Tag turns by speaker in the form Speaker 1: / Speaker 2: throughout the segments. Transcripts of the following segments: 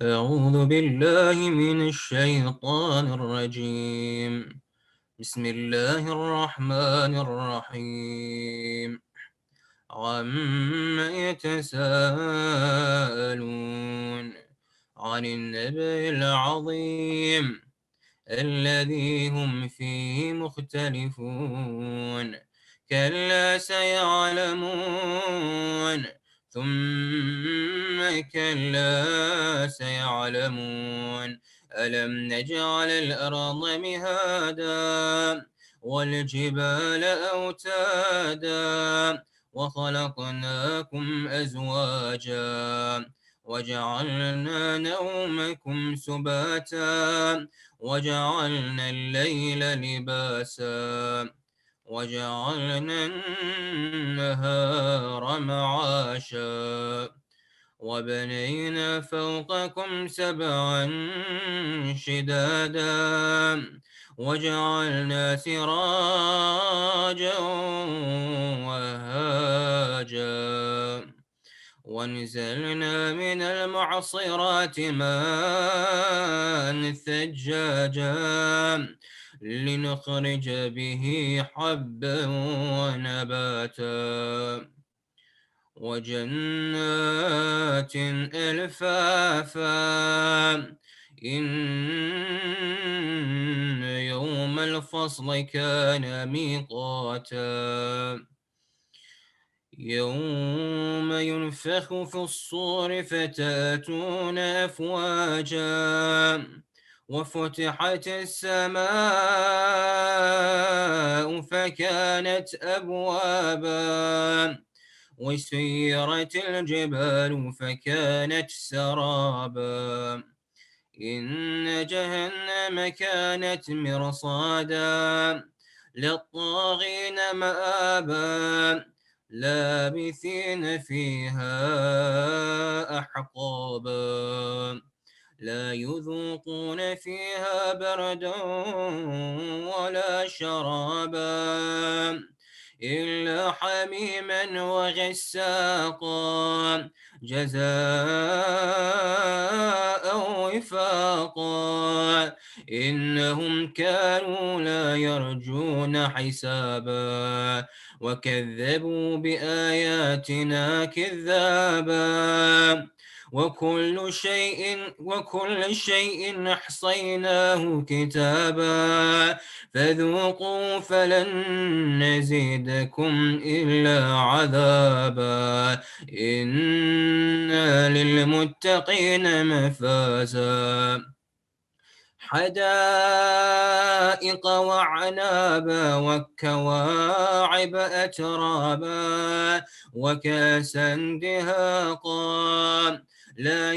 Speaker 1: أعوذ بالله من الشيطان الرجيم. بسم الله الرحمن الرحيم. عما يتساءلون عن النبأ العظيم الذي هم فيه مختلفون. كلا سيعلمون ثم كلا سيعلمون. ألم نجعل الأرض مهادا والجبال أوتادا وخلقناكم أزواجا وجعلنا نومكم سباتا وجعلنا الليل لباسا وجعلنا النهار معاشا وبنينا فوقكم سبعا شدادا وجعلنا سراجا وهاجا ونزلنا من المعصرات ماء ثجاجا لنخرج به حبا ونباتا وجنات ألفافا. إن يوم الفصل كان ميقاتا يوم ينفخ في الصور فتأتون أفواجا وفتحت السماء فكانت أبوابا وسيرت الجبال فكانت سرابا. إن جهنم كانت مرصادا للطاغين مآبا لابثين فيها أحقابا لا يذوقون فيها بردا ولا شرابا إلا حميما وغساقا جزاء وفاقا. إنهم كانوا لا يرجون حسابا وكذبوا بآياتنا كذابا وكل شيء أحصيناه كتابا فذوقوا فلن نزيدكم إلا عذابا. إن للمتقين مفازا حدائق وعنابا وكواعب أترابا وكاسا دهاقا لا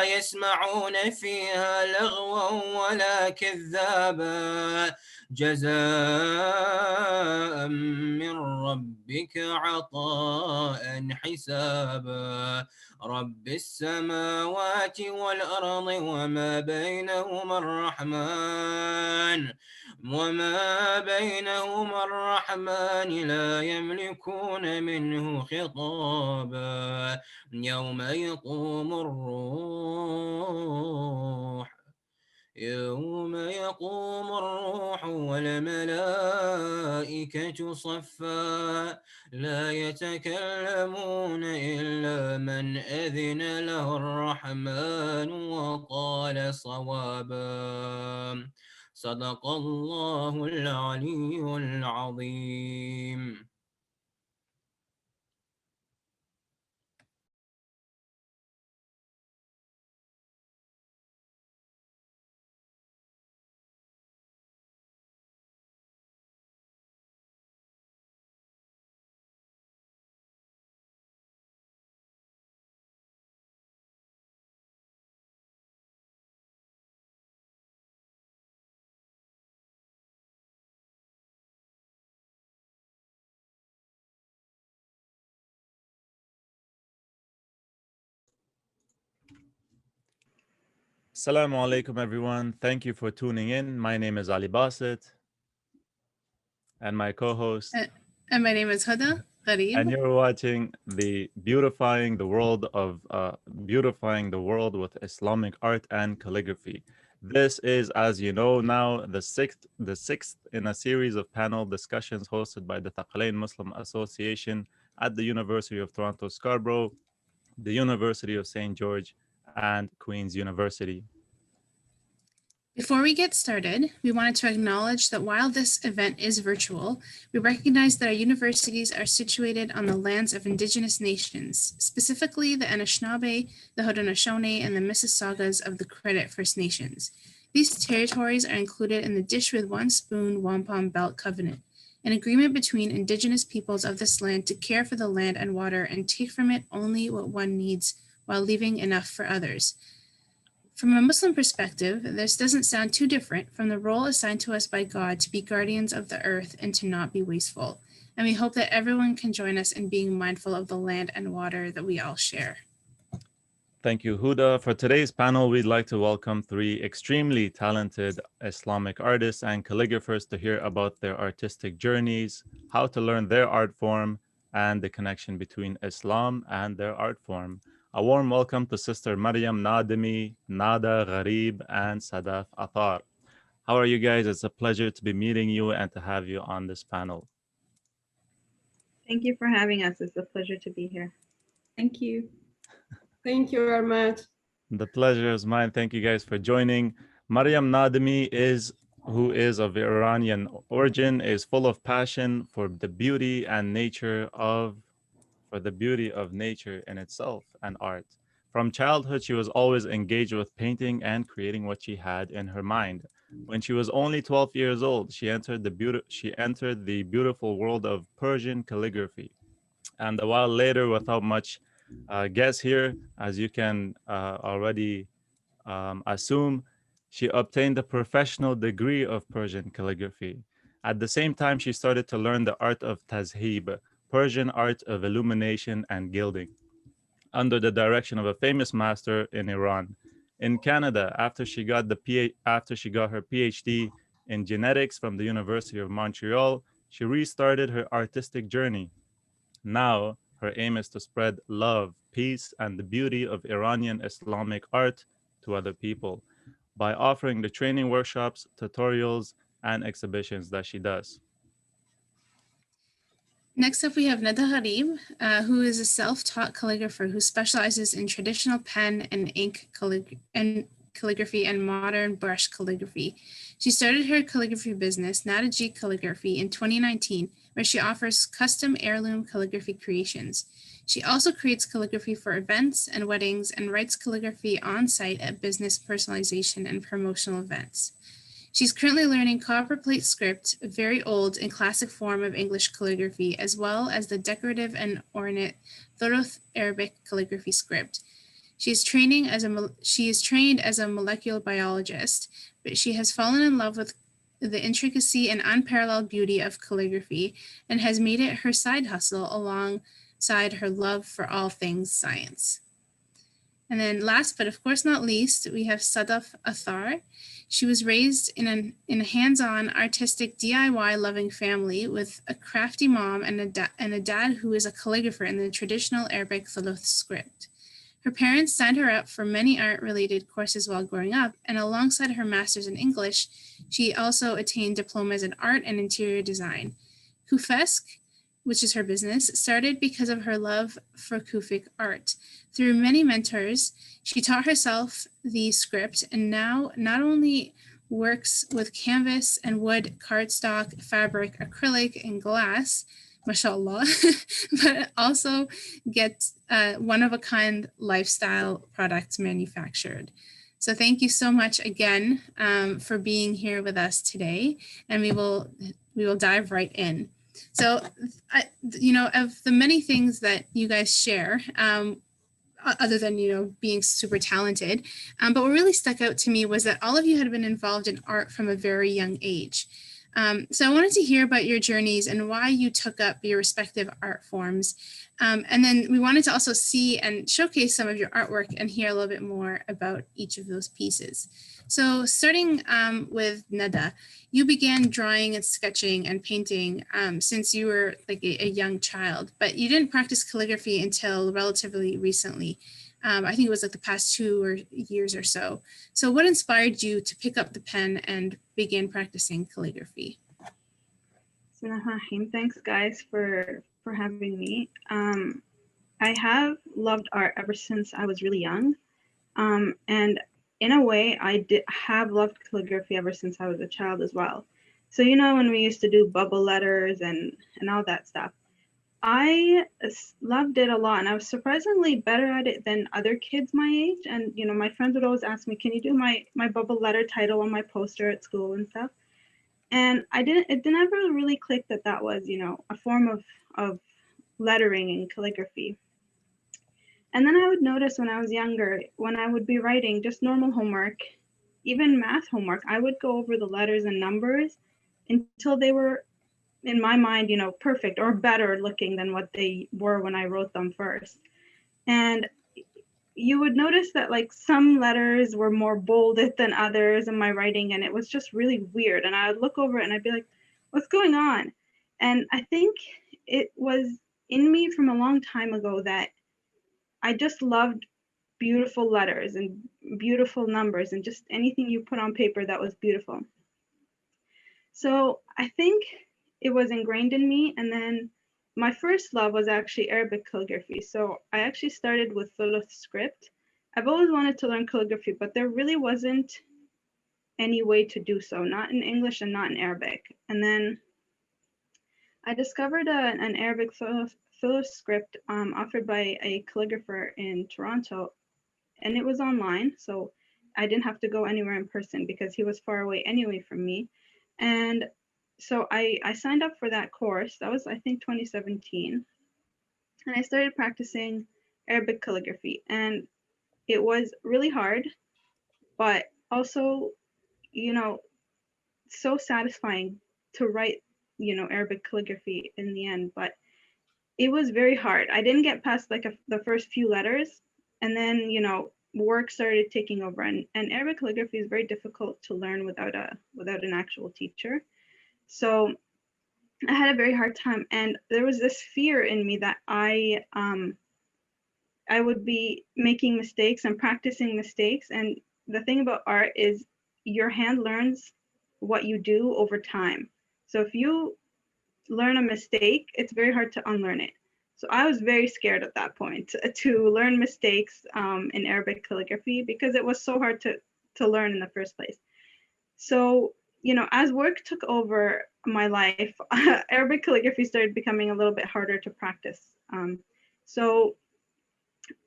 Speaker 1: يسمعون فيها لغوا ولا كذابا جزاء من ربك عطاء حسابا. رب السماوات والأرض وما بينهما الرحمن لا يملكون منه خطابا. يوم يقوم الروح والملائكة صفا لا يتكلمون إلا من أذن له الرحمن وقال صوابا. صدق الله العلي العظيم.
Speaker 2: Assalamu alaikum, everyone. Thank you for tuning in. My name is Ali Basit, and my co-host.
Speaker 3: And my name is Huda.
Speaker 2: and
Speaker 3: Gharib.
Speaker 2: you're watching the beautifying the world with Islamic art and calligraphy. This is, as you know now, the sixth in a series of panel discussions hosted by the Thaqalain Muslim Association at the University of Toronto Scarborough, the University of St. George, and Queen's University.
Speaker 3: Before we get started, we wanted to acknowledge that while this event is virtual, we recognize that our universities are situated on the lands of Indigenous nations, specifically the Anishinaabe, the Haudenosaunee, and the Mississaugas of the Credit First Nations. These territories are included in the Dish with One Spoon Wampum Belt Covenant, an agreement between Indigenous peoples of this land to care for the land and water and take from it only what one needs while leaving enough for others. From a Muslim perspective, this doesn't sound too different from the role assigned to us by God to be guardians of the earth and to not be wasteful. And we hope that everyone can join us in being mindful of the land and water that we all share.
Speaker 2: Thank you, Huda. For today's panel, we'd like to welcome three extremely talented Islamic artists and calligraphers to hear about their artistic journeys, how to learn their art form, and the connection between Islam and their art form. A warm welcome to Sister Maryam Nadimi, Nada, Gharib, and Sadaf Athar. How are you guys? It's a pleasure to be meeting you and to have you on this panel.
Speaker 4: Thank you for having us. It's a pleasure to be here.
Speaker 5: Thank you. Thank you very much.
Speaker 2: The pleasure is mine. Thank you guys for joining. Maryam Nademi who is of Iranian origin, is full of passion for the beauty of nature in itself and art. From childhood, she was always engaged with painting and creating what she had in her mind. When she was only 12 years old, she entered the beautiful world of Persian calligraphy. And a while later, without much guess here, as you can already assume, she obtained a professional degree of Persian calligraphy. At the same time, she started to learn the art of Taz'hib, Persian art of illumination and gilding, under the direction of a famous master in Iran. In Canada, after she got her PhD in genetics from the University of Montreal, she restarted her artistic journey. Now, her aim is to spread love, peace, and the beauty of Iranian Islamic art to other people by offering the training workshops, tutorials, and exhibitions that she does.
Speaker 3: Next up, we have Nada Harim, who is a self-taught calligrapher who specializes in traditional pen and ink calligraphy and modern brush calligraphy. She started her calligraphy business, Nada Calligraphy, in 2019, where she offers custom heirloom calligraphy creations. She also creates calligraphy for events and weddings and writes calligraphy on site at business personalization and promotional events. She's currently learning copperplate script, a very old and classic form of English calligraphy, as well as the decorative and ornate Thoroth Arabic calligraphy script. She is trained as a molecular biologist, but she has fallen in love with the intricacy and unparalleled beauty of calligraphy and has made it her side hustle alongside her love for all things science. And then last, but of course not least, we have Sadaf Athar. She was raised in a hands-on, artistic, DIY-loving family with a crafty mom and a dad who is a calligrapher in the traditional Arabic Thuluth script. Her parents signed her up for many art-related courses while growing up, and alongside her master's in English, she also attained diplomas in art and interior design. Kufesk, which is her business, started because of her love for Kufic art. Through many mentors, she taught herself the script and now not only works with canvas and wood, cardstock, fabric, acrylic, and glass, mashallah, but also gets one-of-a-kind lifestyle products manufactured. So thank you so much again for being here with us today, and we will dive right in. So, of the many things that you guys share, other than, being super talented, but what really stuck out to me was that all of you had been involved in art from a very young age. So I wanted to hear about your journeys and why you took up your respective art forms. And then we wanted to also see and showcase some of your artwork and hear a little bit more about each of those pieces. So starting with Nada, you began drawing and sketching and painting since you were like a young child, but you didn't practice calligraphy until relatively recently. I think it was like the past 2 years or so. So what inspired you to pick up the pen and begin practicing calligraphy?
Speaker 4: Thanks guys for having me. I have loved art ever since I was really young. And in a way, I have loved calligraphy ever since I was a child as well. So, you know, when we used to do bubble letters and all that stuff, I loved it a lot, and I was surprisingly better at it than other kids my age. And, you know, my friends would always ask me, can you do my bubble letter title on my poster at school and stuff? And it never really clicked that was, you know, a form of lettering and calligraphy. And then I would notice when I was younger, when I would be writing just normal homework, even math homework, I would go over the letters and numbers until they were, in my mind, you know, perfect or better looking than what they were when I wrote them first. And you would notice that like some letters were more bolded than others in my writing, and it was just really weird. And I would look over it and I'd be like, what's going on? And I think it was in me from a long time ago that I just loved beautiful letters and beautiful numbers and just anything you put on paper that was beautiful. So I think it was ingrained in me. And then my first love was actually Arabic calligraphy. So I actually started with Thuluth script. I've always wanted to learn calligraphy, but there really wasn't any way to do so, not in English and not in Arabic. And then I discovered an Arabic Thuluth script offered by a calligrapher in Toronto, and it was online. So I didn't have to go anywhere in person because he was far away anyway from me. And so I signed up for that course. That was, I think, 2017. And I started practicing Arabic calligraphy. And it was really hard, but also, you know, so satisfying to write, you know, Arabic calligraphy in the end. But it was very hard. I didn't get past like the first few letters. And then, you know, work started taking over. And Arabic calligraphy is very difficult to learn without an actual teacher. So I had a very hard time, and there was this fear in me that I would be making mistakes and practicing mistakes. And the thing about art is your hand learns what you do over time. So if you learn a mistake, it's very hard to unlearn it. So I was very scared at that point to learn mistakes in Arabic calligraphy because it was so hard to learn in the first place. So, you know, as work took over my life, Arabic calligraphy started becoming a little bit harder to practice. So,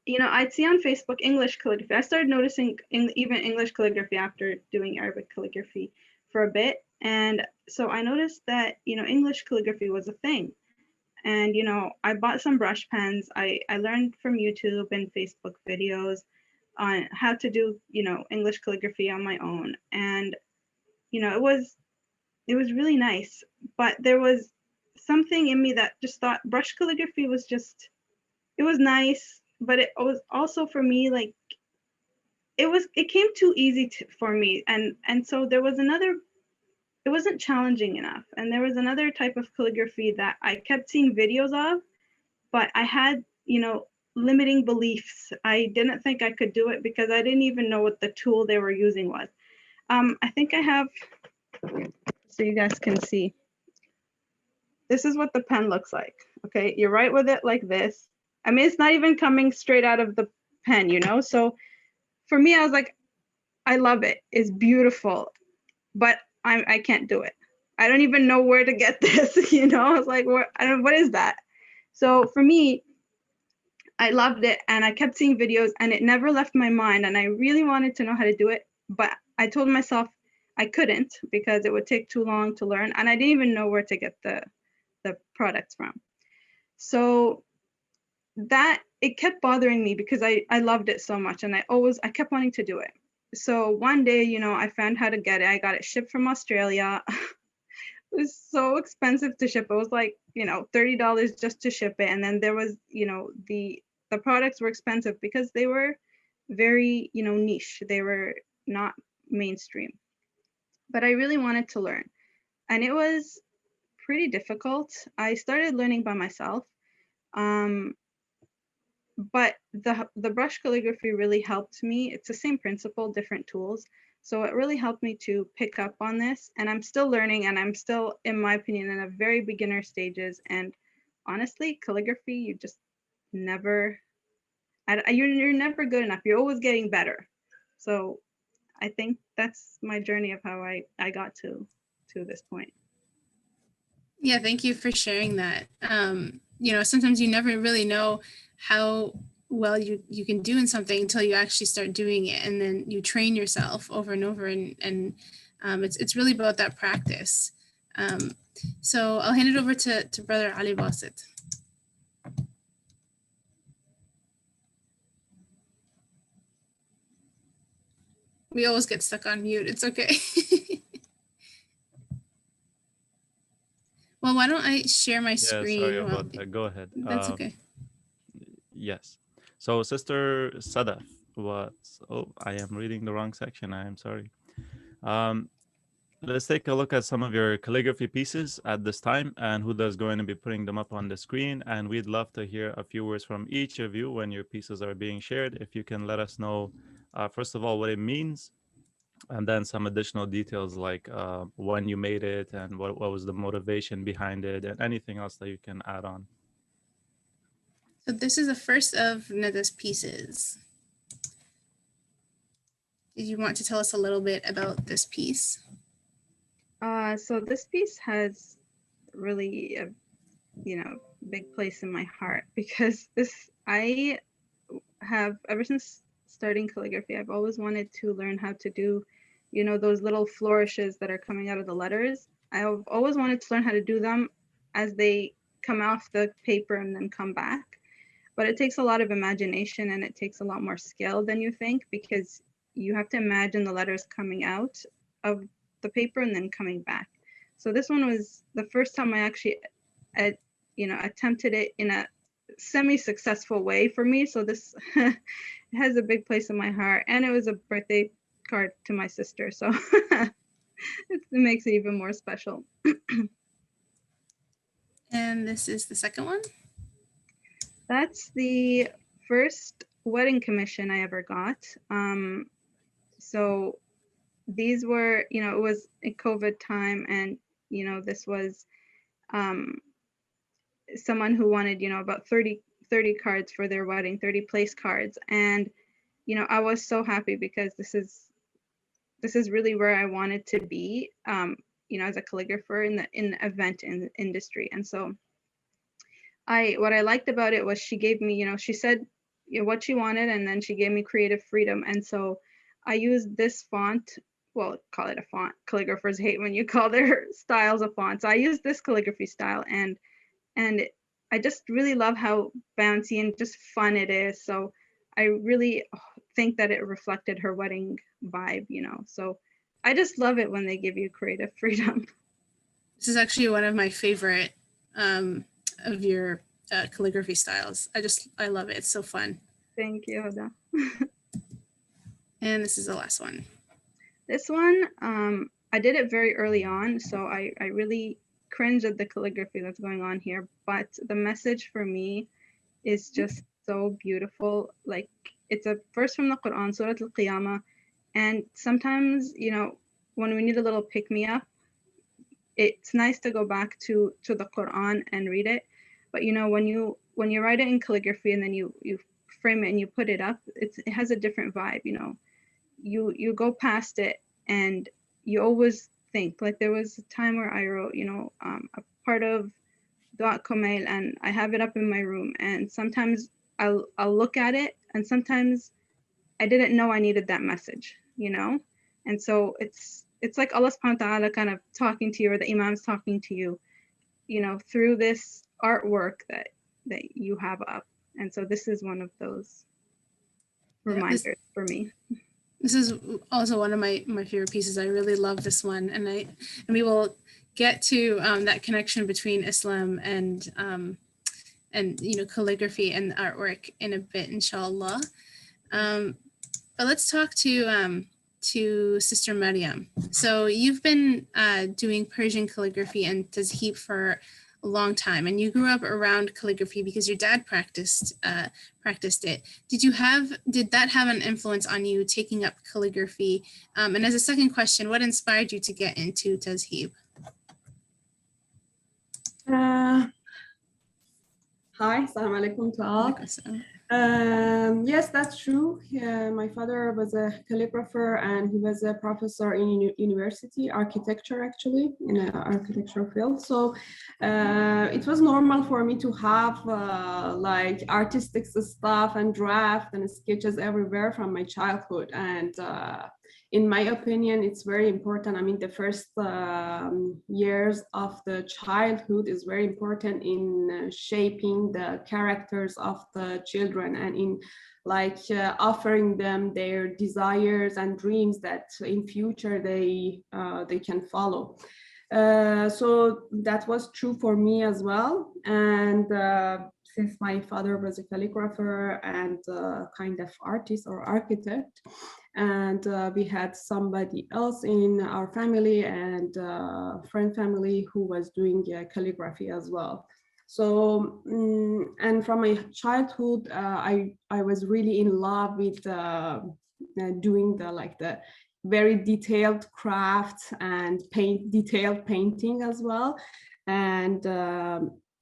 Speaker 4: you know, I'd see on Facebook English calligraphy. I started noticing even English calligraphy after doing Arabic calligraphy for a bit. And so I noticed that, you know, English calligraphy was a thing. And, you know, I bought some brush pens. I learned from YouTube and Facebook videos on how to do, you know, English calligraphy on my own. And, you know, it was really nice. But there was something in me that just thought brush calligraphy was just, it was nice. But it was also for me, like, it came too easy for me. And so there was it wasn't challenging enough. And there was another type of calligraphy that I kept seeing videos of, but I had, you know, limiting beliefs. I didn't think I could do it because I didn't even know what the tool they were using was. I think I have, so you guys can see. This is what the pen looks like. Okay, you write with it like this. I mean, it's not even coming straight out of the pen, you know? So for me, I was like, I love it. It's beautiful, but I can't do it. I don't even know where to get this, you know? I was like, what is that? So for me, I loved it, and I kept seeing videos, and it never left my mind, and I really wanted to know how to do it, but I told myself I couldn't because it would take too long to learn, and I didn't even know where to get the products from. So that, it kept bothering me because I loved it so much, and I kept wanting to do it. So one day, you know, I found how to get it. I got it shipped from Australia. It was so expensive to ship. It was like, $30 just to ship it. And then there was, the products were expensive because they were very, niche. They were not mainstream. But I really wanted to learn. And it was pretty difficult. I started learning by myself. But the brush calligraphy really helped me. It's the same principle, different tools. So it really helped me to pick up on this. And I'm still learning, and I'm still, in my opinion, in a very beginner stages. And honestly, calligraphy, you just never, you're never good enough. You're always getting better. So I think that's my journey of how I got to this point.
Speaker 3: Yeah, thank you for sharing that. Sometimes you never really know how well you can do in something until you actually start doing it, and then you train yourself over and over, and it's really about that practice. So I'll hand it over to Brother Ali Basit. We always get stuck on mute. It's okay. Well, why don't I share my screen?
Speaker 2: Sorry about that. Go ahead.
Speaker 3: That's okay.
Speaker 2: Yes. So Sister Sadaf, I am reading the wrong section. I am sorry. Let's take a look at some of your calligraphy pieces at this time, and Huda's going to be putting them up on the screen. And we'd love to hear a few words from each of you when your pieces are being shared. If you can let us know, first of all, what it means, and then some additional details like when you made it and what was the motivation behind it, and anything else that you can add on.
Speaker 3: So this is the first of Nada's pieces. Did you want to tell us a little bit about this piece?
Speaker 4: So this piece has really a, big place in my heart, because I have, ever since starting calligraphy, I've always wanted to learn how to do, those little flourishes that are coming out of the letters. I've always wanted to learn how to do them as they come off the paper and then come back. But it takes a lot of imagination, and it takes a lot more skill than you think, because you have to imagine the letters coming out of the paper and then coming back. So this one was the first time I actually, attempted it in a semi-successful way for me. So this has a big place in my heart, and it was a birthday card to my sister. So it makes it even more special.
Speaker 3: And this is the second one?
Speaker 4: That's the first wedding commission I ever got. So these were, it was a COVID time, and, this was someone who wanted, about 30 cards for their wedding, 30 place cards. And, I was so happy, because this is really where I wanted to be, as a calligrapher in the event industry. And so what I liked about it was she gave me, she said what she wanted, and then she gave me creative freedom. And so I used this font, well, call it a font. Calligraphers hate when you call their styles a font. So I used this calligraphy style, and I just really love how bouncy and just fun it is. So I really think that it reflected her wedding vibe, So I just love it when they give you creative freedom.
Speaker 3: This is actually one of my favorite of your calligraphy styles. I love it. It's so fun.
Speaker 4: Thank you, Huda.
Speaker 3: And this is the last one.
Speaker 4: This one, I did it very early on, so I really cringe at the calligraphy that's going on here, but the message for me is just so beautiful. Like, it's a verse from the Quran, Surah Al-Qiyamah, and sometimes, when we need a little pick-me-up, it's nice to go back to the Quran and read it. But when you write it in calligraphy and then you frame it and you put it up, it has a different vibe. You go past it, and you always think, like, there was a time where I wrote, a part of Dua Kumail, and I have it up in my room, and sometimes I'll look at it, and sometimes I didn't know I needed that message, and so it's like Allah subhanahu wa ta'ala kind of talking to you, or the Imam's talking to you, through this artwork that you have up. And so this is one of those reminders for me. This
Speaker 3: is also one of my favorite pieces. I really love this one, and we will get to that connection between Islam and calligraphy and artwork in a bit, inshallah. But let's talk to Sister Maryam. So you've been doing Persian calligraphy and Taz'hib for a long time, and you grew up around calligraphy because your dad practiced it. Did that have an influence on you taking up calligraphy? And as a second question, what inspired you to get into Taz'hib?
Speaker 5: Hi, assalamu alaikum to all. Yes, that's true. My father was a calligrapher and he was a professor in university, architecture actually, in an architectural field. So it was normal for me to have like artistic stuff and draft and sketches everywhere from my childhood. And in my opinion, it's very important. I mean, the first years of the childhood is very important in shaping the characters of the children and in like offering them their desires and dreams that in future they can follow. So that was true for me as well. And since my father was a calligrapher and kind of artist or architect, and we had somebody else in our family and friend family who was doing calligraphy as well. So, and from my childhood, I was really in love with doing the very detailed crafts and detailed painting as well. And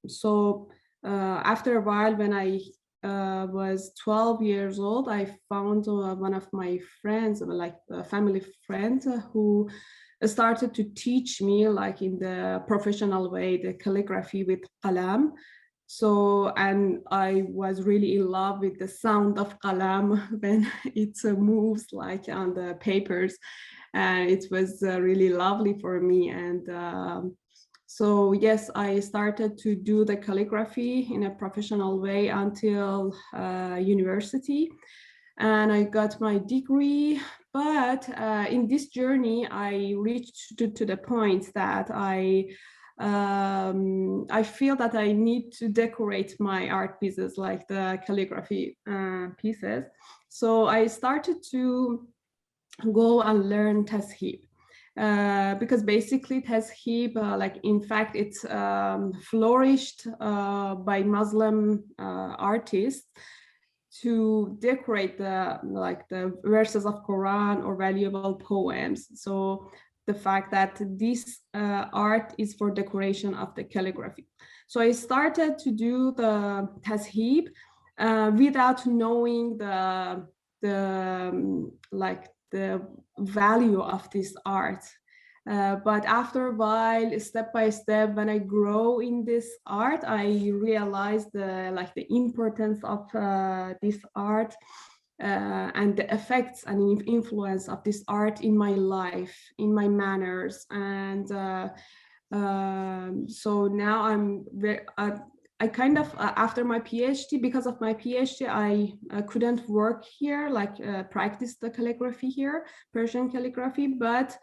Speaker 5: so after a while, when I was 12 years old, I found one of my friends, like a family friend, who started to teach me like in the professional way, the calligraphy with qalam. So, and I was really in love with the sound of qalam when it moves like on the papers. And it was really lovely for me. And so yes, I started to do the calligraphy in a professional way until university, and I got my degree. But in this journey, I reached to the point that I feel that I need to decorate my art pieces like the calligraphy pieces. So I started to go and learn Taz'hib. Because basically Taz'hib, like in fact, it's flourished by Muslim artists to decorate the verses of Quran or valuable poems. So the fact that this art is for decoration of the calligraphy. So I started to do the Taz'hib without knowing the value of this art. But after a while, step by step, when I grow in this art, I realized the importance of this art and the effects and influence of this art in my life, in my manners. And so now I'm very, I kind of, after my PhD, because of my PhD, I couldn't work here, practice the calligraphy here, Persian calligraphy, but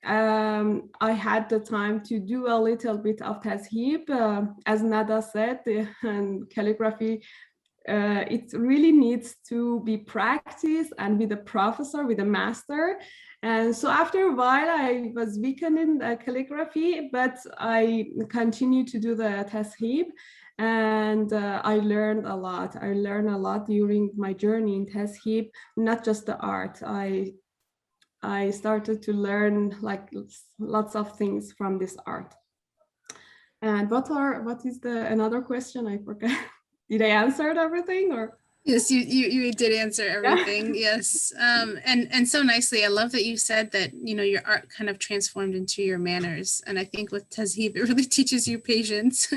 Speaker 5: I had the time to do a little bit of Taz'hib. As Nada said, and calligraphy, it really needs to be practiced and with a professor, with a master. And so after a while, I was weakened in calligraphy, but I continued to do the Taz'hib. And I learned a lot. I learned a lot during my journey in Taz'hib, not just the art. I started to learn like lots of things from this art. And what is the another question? I forgot. Did I answer everything or?
Speaker 3: Yes, you did answer everything. Yeah. Yes. And so nicely. I love that you said that, your art kind of transformed into your manners. And I think with Taz'hib, it really teaches you patience.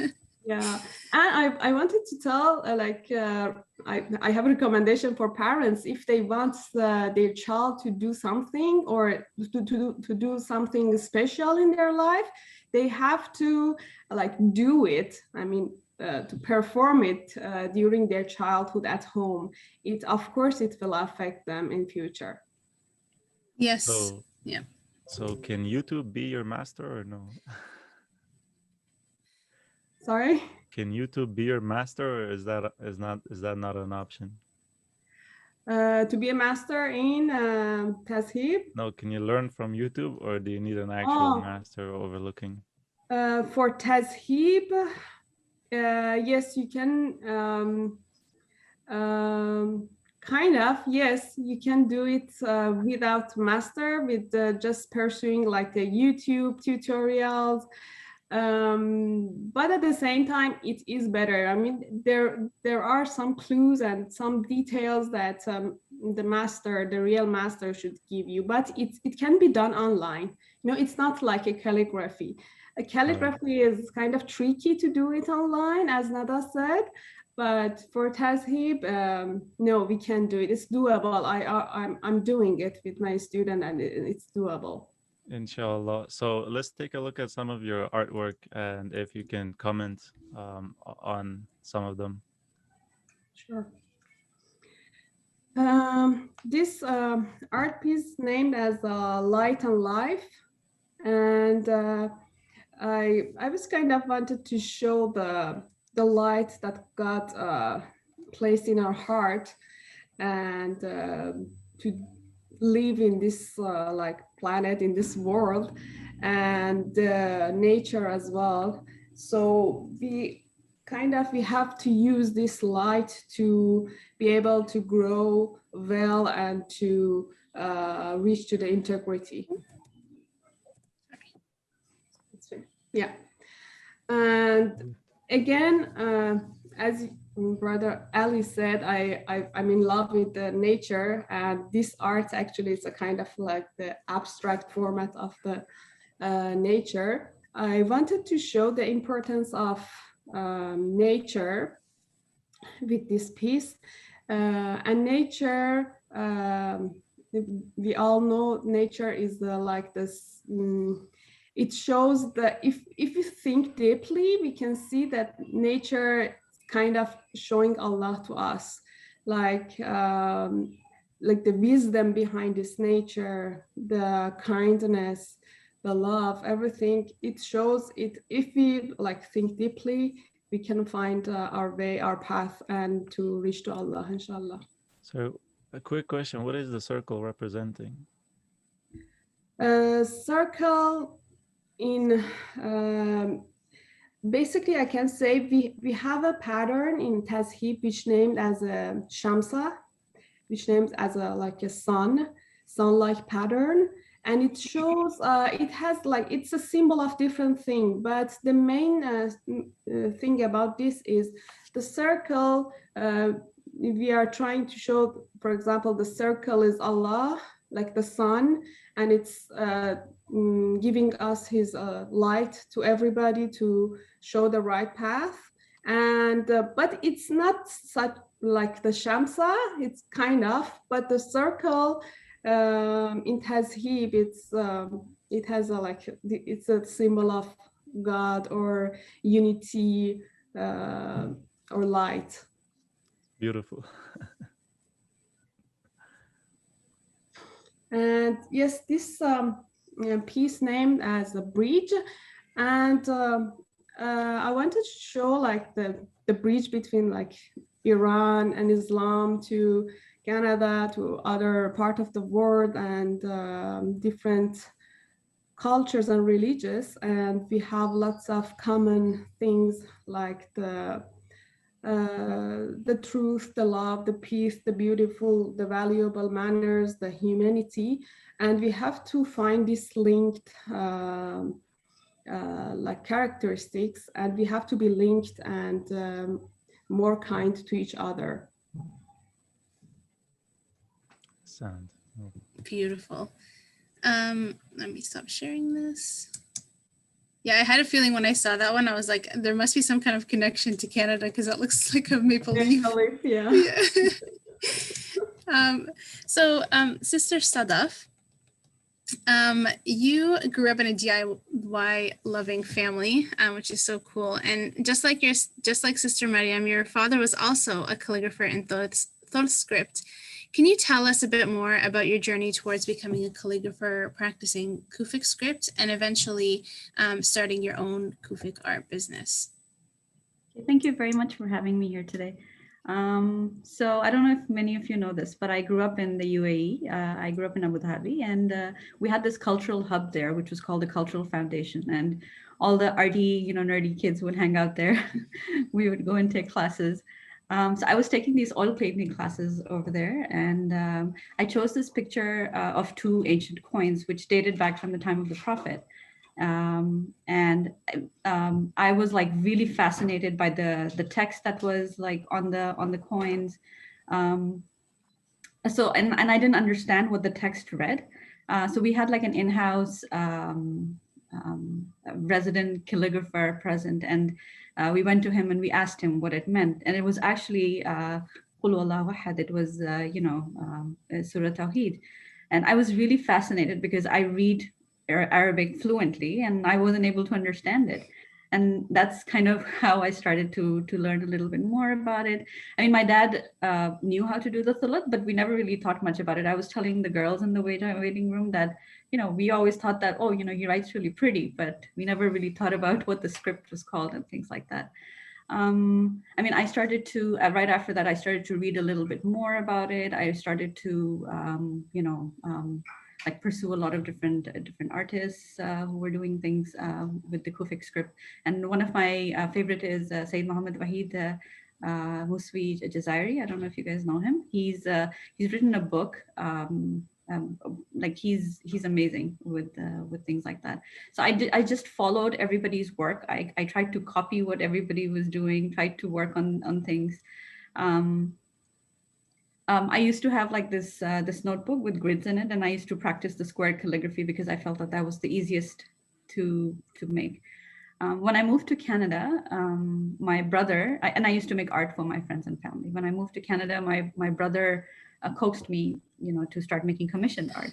Speaker 5: Yeah, and I wanted to tell I have a recommendation for parents if they want their child to do something or to do something special in their life, they have to do it. I mean, to perform it during their childhood at home. Of course, it will affect them in future.
Speaker 3: Yes.
Speaker 2: So,
Speaker 3: yeah.
Speaker 2: So can YouTube be your master or no?
Speaker 5: Sorry.
Speaker 2: Can YouTube be your master, or is that not an option?
Speaker 5: To be a master in Taz'hib?
Speaker 2: No, can you learn from YouTube, or do you need an actual
Speaker 5: Oh.
Speaker 2: master overlooking?
Speaker 5: For Taz'hib, yes, you can. Kind of, yes, you can do it without master, with just pursuing like the YouTube tutorials. But at the same time, it is better. I mean, there are some clues and some details that the real master should give you, but it can be done online. You know, it's not like a calligraphy. A calligraphy is kind of tricky to do it online, as Nada said. But for Taz'hib, no, we can do it. It's doable. I'm doing it with my student, and it's doable.
Speaker 2: Inshallah. So let's take a look at some of your artwork, and if you can comment on some of them.
Speaker 5: Sure. This art piece named as Light and Life, and I was kind of wanted to show the light that God placed in our heart, and to live in this like planet, in this world, and nature as well. So we have to use this light to be able to grow well and to reach to the integrity. Yeah. And again, as Brother Ali said, I'm in love with the nature, and this art actually is a kind of like the abstract format of the nature. I wanted to show the importance of nature with this piece. And nature, we all know nature is like this, it shows that if you think deeply, we can see that nature kind of showing Allah to us, like the wisdom behind this nature, the kindness, the love, everything. It shows it. If we like think deeply, we can find our way, our path, and to reach to Allah, inshallah.
Speaker 2: So a quick question, what is the circle representing?
Speaker 5: Circle in, basically I can say we have a pattern in Taz'hib which named as a Shamsa, which named as a like a sun-like pattern. And it shows, it has like, it's a symbol of different things, but the main thing about this is the circle. We are trying to show, for example, the circle is Allah, like the sun, and it's giving us his light to everybody to show the right path. And but it's not such like the Shamsa, it's kind of, but the circle in Taz'hib, it has a like, it's a symbol of God or unity or light.
Speaker 2: Beautiful.
Speaker 5: And yes, this piece named as a bridge, and I wanted to show like the bridge between like Iran and Islam to Canada, to other part of the world, and different cultures and religions. And we have lots of common things like the truth, the love, the peace, the beautiful, the valuable manners, the humanity. And we have to find these linked like characteristics, and we have to be linked and more kind to each other.
Speaker 2: Sound.
Speaker 3: Beautiful. Let me stop sharing this. Yeah, I had a feeling when I saw that one, I was like, there must be some kind of connection to Canada because that looks like a maple leaf.
Speaker 5: Yeah.
Speaker 3: So, Sister Sadaf, you grew up in a DIY loving family, which is so cool. And just like Sister Maryam, your father was also a calligrapher in Taz'hib. Can you tell us a bit more about your journey towards becoming a calligrapher, practicing Kufic script, and eventually starting your own Kufic art business?
Speaker 6: Thank you very much for having me here today. So I don't know if many of you know this, but I grew up in the UAE. I grew up in Abu Dhabi, and we had this cultural hub there, which was called the Cultural Foundation. And all the arty, nerdy kids would hang out there. We would go and take classes. So I was taking these oil painting classes over there, and I chose this picture of two ancient coins, which dated back from the time of the Prophet. And I was like really fascinated by the text that was like on the coins. And I didn't understand what the text read. So we had like an in-house resident calligrapher present, and we went to him and we asked him what it meant, and it was actually Qul Huwallahu Ahad. It was Surah Tawheed, and I was really fascinated because I read Arabic fluently, and I wasn't able to understand it. And that's kind of how I started to learn a little bit more about it. I mean, my dad knew how to do the salat, but we never really thought much about it. I was telling the girls in the waiting room that, we always thought that, oh, he writes really pretty, but we never really thought about what the script was called and things like that. I mean, I started to, right after that, I started to read a little bit more about it. I started to, like pursue a lot of different artists who were doing things with the Kufic script. And one of my favorite is Sayyid Muhammad Wahid Muswi Jazairi. I don't know if you guys know him. He's written a book. Like he's amazing with things like that. So I just followed everybody's work. I tried to copy what everybody was doing, tried to work on things. I used to have like this notebook with grids in it, and I used to practice the square calligraphy because I felt that was the easiest to make. When I moved to Canada, my brother, and I used to make art for my friends and family. When I moved to Canada, my brother coaxed me, to start making commissioned art.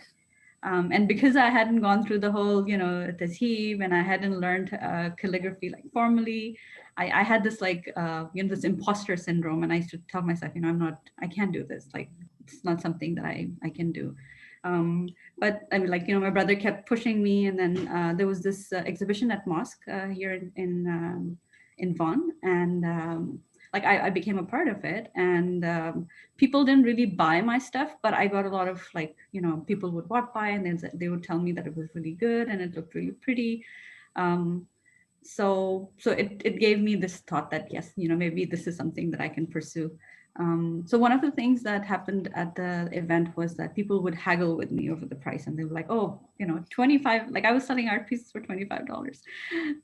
Speaker 6: And because I hadn't gone through the whole, Taz'hib, and I hadn't learned calligraphy like formally, I had this like, this imposter syndrome. And I used to tell myself, I can't do this. Like, it's not something that I can do. But I mean, like, my brother kept pushing me. And then there was this exhibition at mosque here in Vaughan. And like I became a part of it, and people didn't really buy my stuff, but I got a lot of like, people would walk by and they would tell me that it was really good and it looked really pretty. So it gave me this thought that yes, maybe this is something that I can pursue. So one of the things that happened at the event was that people would haggle with me over the price, and they were like, oh, 25, like I was selling art pieces for $25,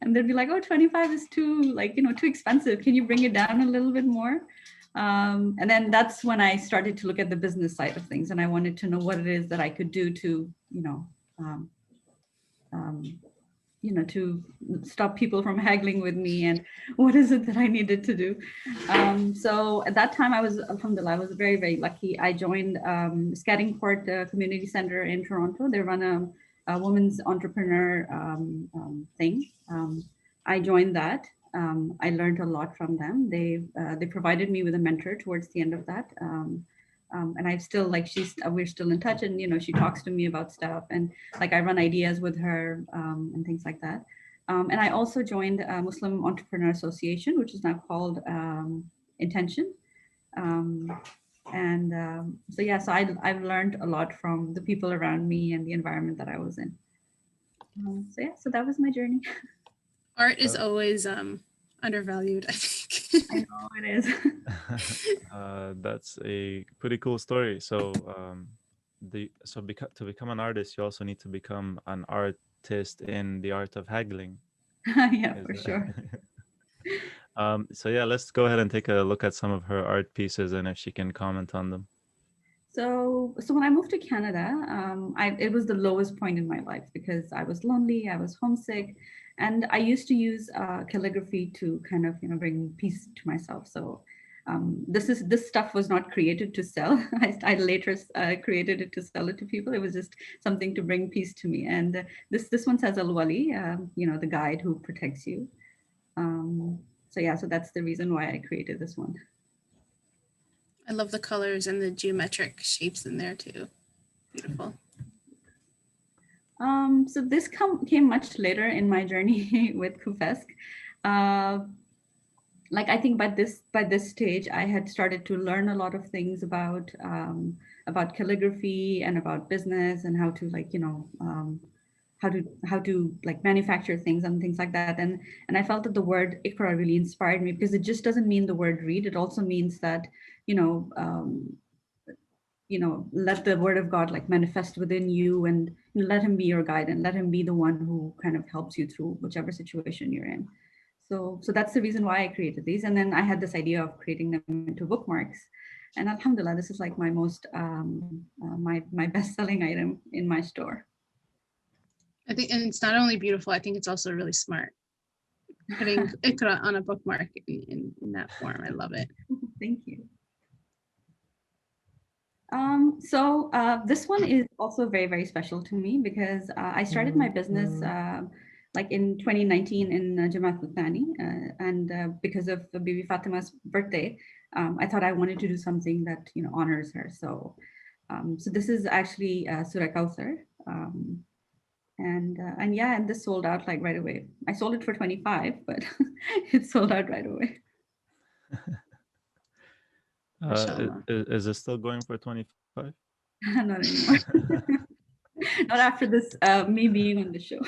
Speaker 6: and they'd be like, oh, 25 is too too expensive. Can you bring it down a little bit more? And then that's when I started to look at the business side of things, and I wanted to know what it is that I could do to, to stop people from haggling with me, and what is it that I needed to do. So at that time, alhamdulillah, I was very, very lucky. I joined Scaddingport Community Center in Toronto. They run a women's entrepreneur thing. I joined that. I learned a lot from them. They provided me with a mentor towards the end of that. And I've still we're still in touch, and she talks to me about stuff, and like I run ideas with her and things like that. And I also joined a Muslim Entrepreneur Association, which is now called Intention. So yeah, so I've learned a lot from the people around me and the environment that I was in. So yeah, so that was my journey.
Speaker 3: Art is always undervalued, I think.
Speaker 6: I know it is.
Speaker 2: That's a pretty cool story. So to become an artist, you also need to become an artist in the art of haggling.
Speaker 6: Yeah, for sure.
Speaker 2: So yeah, let's go ahead and take a look at some of her art pieces, and if she can comment on them.
Speaker 6: So when I moved to Canada, it was the lowest point in my life because I was lonely, I was homesick, and I used to use calligraphy to kind of bring peace to myself. So this stuff was not created to sell. I later created it to sell it to people. It was just something to bring peace to me. And this one says Al Wali, the guide who protects you. So yeah, so that's the reason why I created this one.
Speaker 3: I love the colors and the geometric shapes in there too. Beautiful.
Speaker 6: So this came much later in my journey with Kufesk. like I think by this stage, I had started to learn a lot of things about calligraphy and about business and how to like, you know, how to like manufacture things and things like that. And I felt that the word Iqra really inspired me, because it just doesn't mean the word read. It also means that, you know, let the word of God like manifest within you, and let him be your guide, and let him be the one who kind of helps you through whichever situation you're in. So that's the reason why I created these. And then I had this idea of creating them into bookmarks. And alhamdulillah, this is like my most, my best-selling item in my store.
Speaker 3: I think, and it's not only beautiful, I think it's also really smart. Putting Iqra on a bookmark in that form. I love it.
Speaker 6: Thank you. So this one is also very, very special to me, because I started my business like in 2019 in Jamaat al-Thani, and because of Bibi Fatima's birthday, I thought I wanted to do something that, you know, honors her. So so this is actually Surah Kauthar. And yeah, and this sold out like right away. I sold it for 25, but it sold out right away.
Speaker 2: Is it still going for 25?
Speaker 6: Not anymore. Not after this, me being on the show.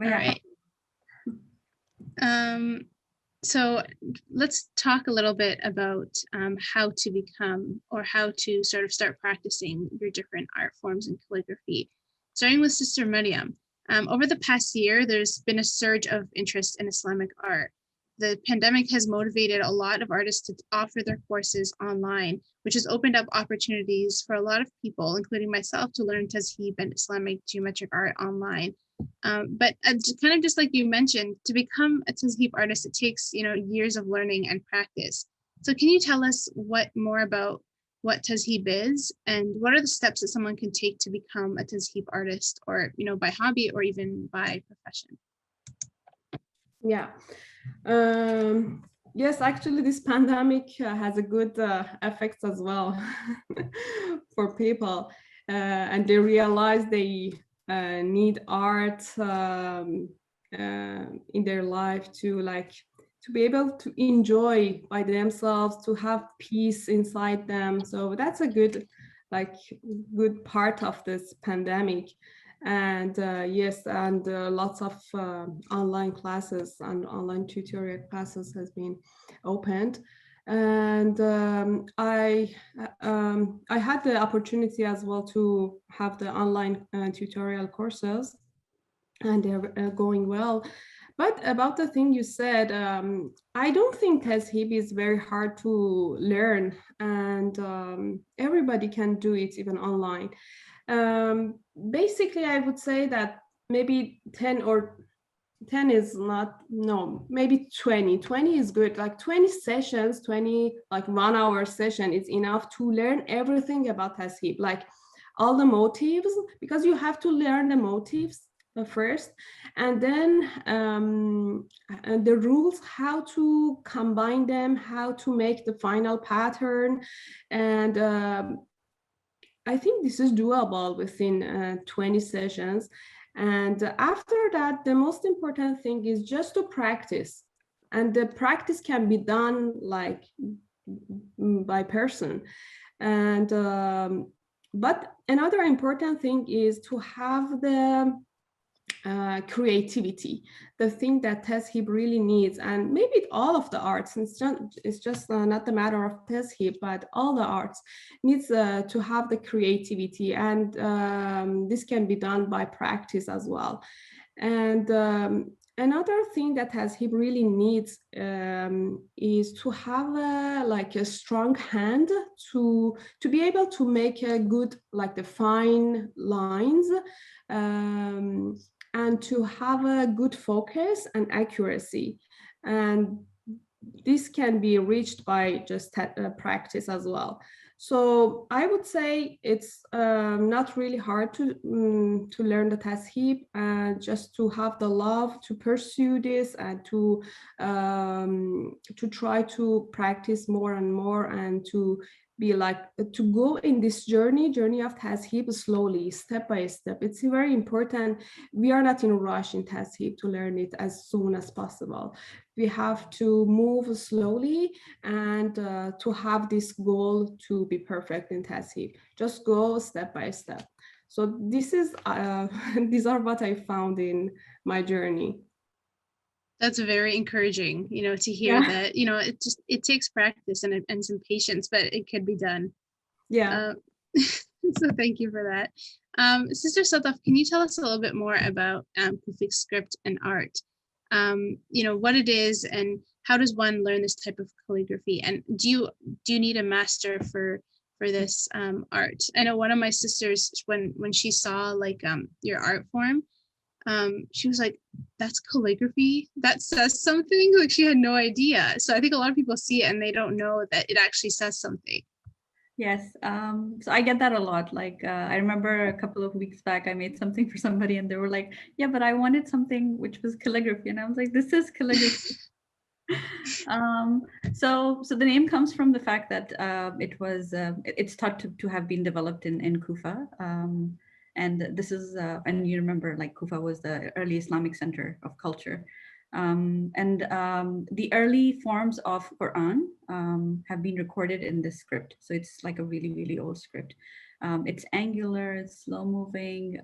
Speaker 3: All right. So let's talk a little bit about how to become, or how to sort of start practicing your different art forms in calligraphy. Starting with Sister Maryam. Over the past year, there's been a surge of interest in Islamic art. The pandemic has motivated a lot of artists to offer their courses online, which has opened up opportunities for a lot of people, including myself, to learn Taz'hib and Islamic geometric art online. But kind of just like you mentioned, to become a Taz'hib artist, it takes, you know, years of learning and practice. So can you tell us more about what Taz'hib is, and what are the steps that someone can take to become a Taz'hib artist, or, you know, by hobby or even by profession?
Speaker 5: Yeah. Yes, actually, this pandemic has a good effects as well for people, and they realize they need art in their life to be able to enjoy by themselves, to have peace inside them. So that's a good part of this pandemic. And yes, and lots of online classes and online tutorial classes has been opened. And I had the opportunity as well to have the online tutorial courses, and they're going well. But about the thing you said, I don't think Taz'hib is very hard to learn, and everybody can do it even online. Basically, I would say that maybe 10 is not, no, maybe 20 is good. Like 20 sessions, 20, like 1 hour session is enough to learn everything about Taz'hib, like all the motifs, because you have to learn the motifs first, and then and the rules, how to combine them, how to make the final pattern. And I think this is doable within 20 sessions. And after that, the most important thing is just to practice. And the practice can be done like by person. And but another important thing is to have the creativity, the thing that Taz'hib really needs, and maybe all of the arts, it's just not the matter of Taz'hib, but all the arts needs to have the creativity, and this can be done by practice as well. And another thing that Taz'hib really needs is to have a strong hand to be able to make a good, like the fine lines, and to have a good focus and accuracy. And this can be reached by just practice as well. So I would say it's not really hard to learn the Taz'hib, and just to have the love to pursue this, and to try to practice more and more, and to be like to go in this journey of Taz'hib slowly, step by step. It's very important. We are not in a rush in Taz'hib to learn it as soon as possible. We have to move slowly and to have this goal to be perfect in Taz'hib. Just go step by step. So this is these are what I found in my journey.
Speaker 3: That's very encouraging, to hear that, it takes practice and some patience, but it could be done.
Speaker 5: Yeah.
Speaker 3: So thank you for that. Sister Sadaf, can you tell us a little bit more about Kufic script and art? What it is and how does one learn this type of calligraphy? And do you need a master for this art? I know one of my sisters, when she saw like your art form, she was like, that's calligraphy? That says something? Like she had no idea. So I think a lot of people see it and they don't know that it actually says something.
Speaker 6: Yes, so I get that a lot. Like I remember a couple of weeks back, I made something for somebody and they were like, yeah, but I wanted something which was calligraphy. And I was like, this is calligraphy. So the name comes from the fact that it's thought to have been developed in Kufa. And this is, and you remember, like Kufa was the early Islamic center of culture. The early forms of Quran have been recorded in this script. So it's like a really, really old script. It's angular, it's slow moving.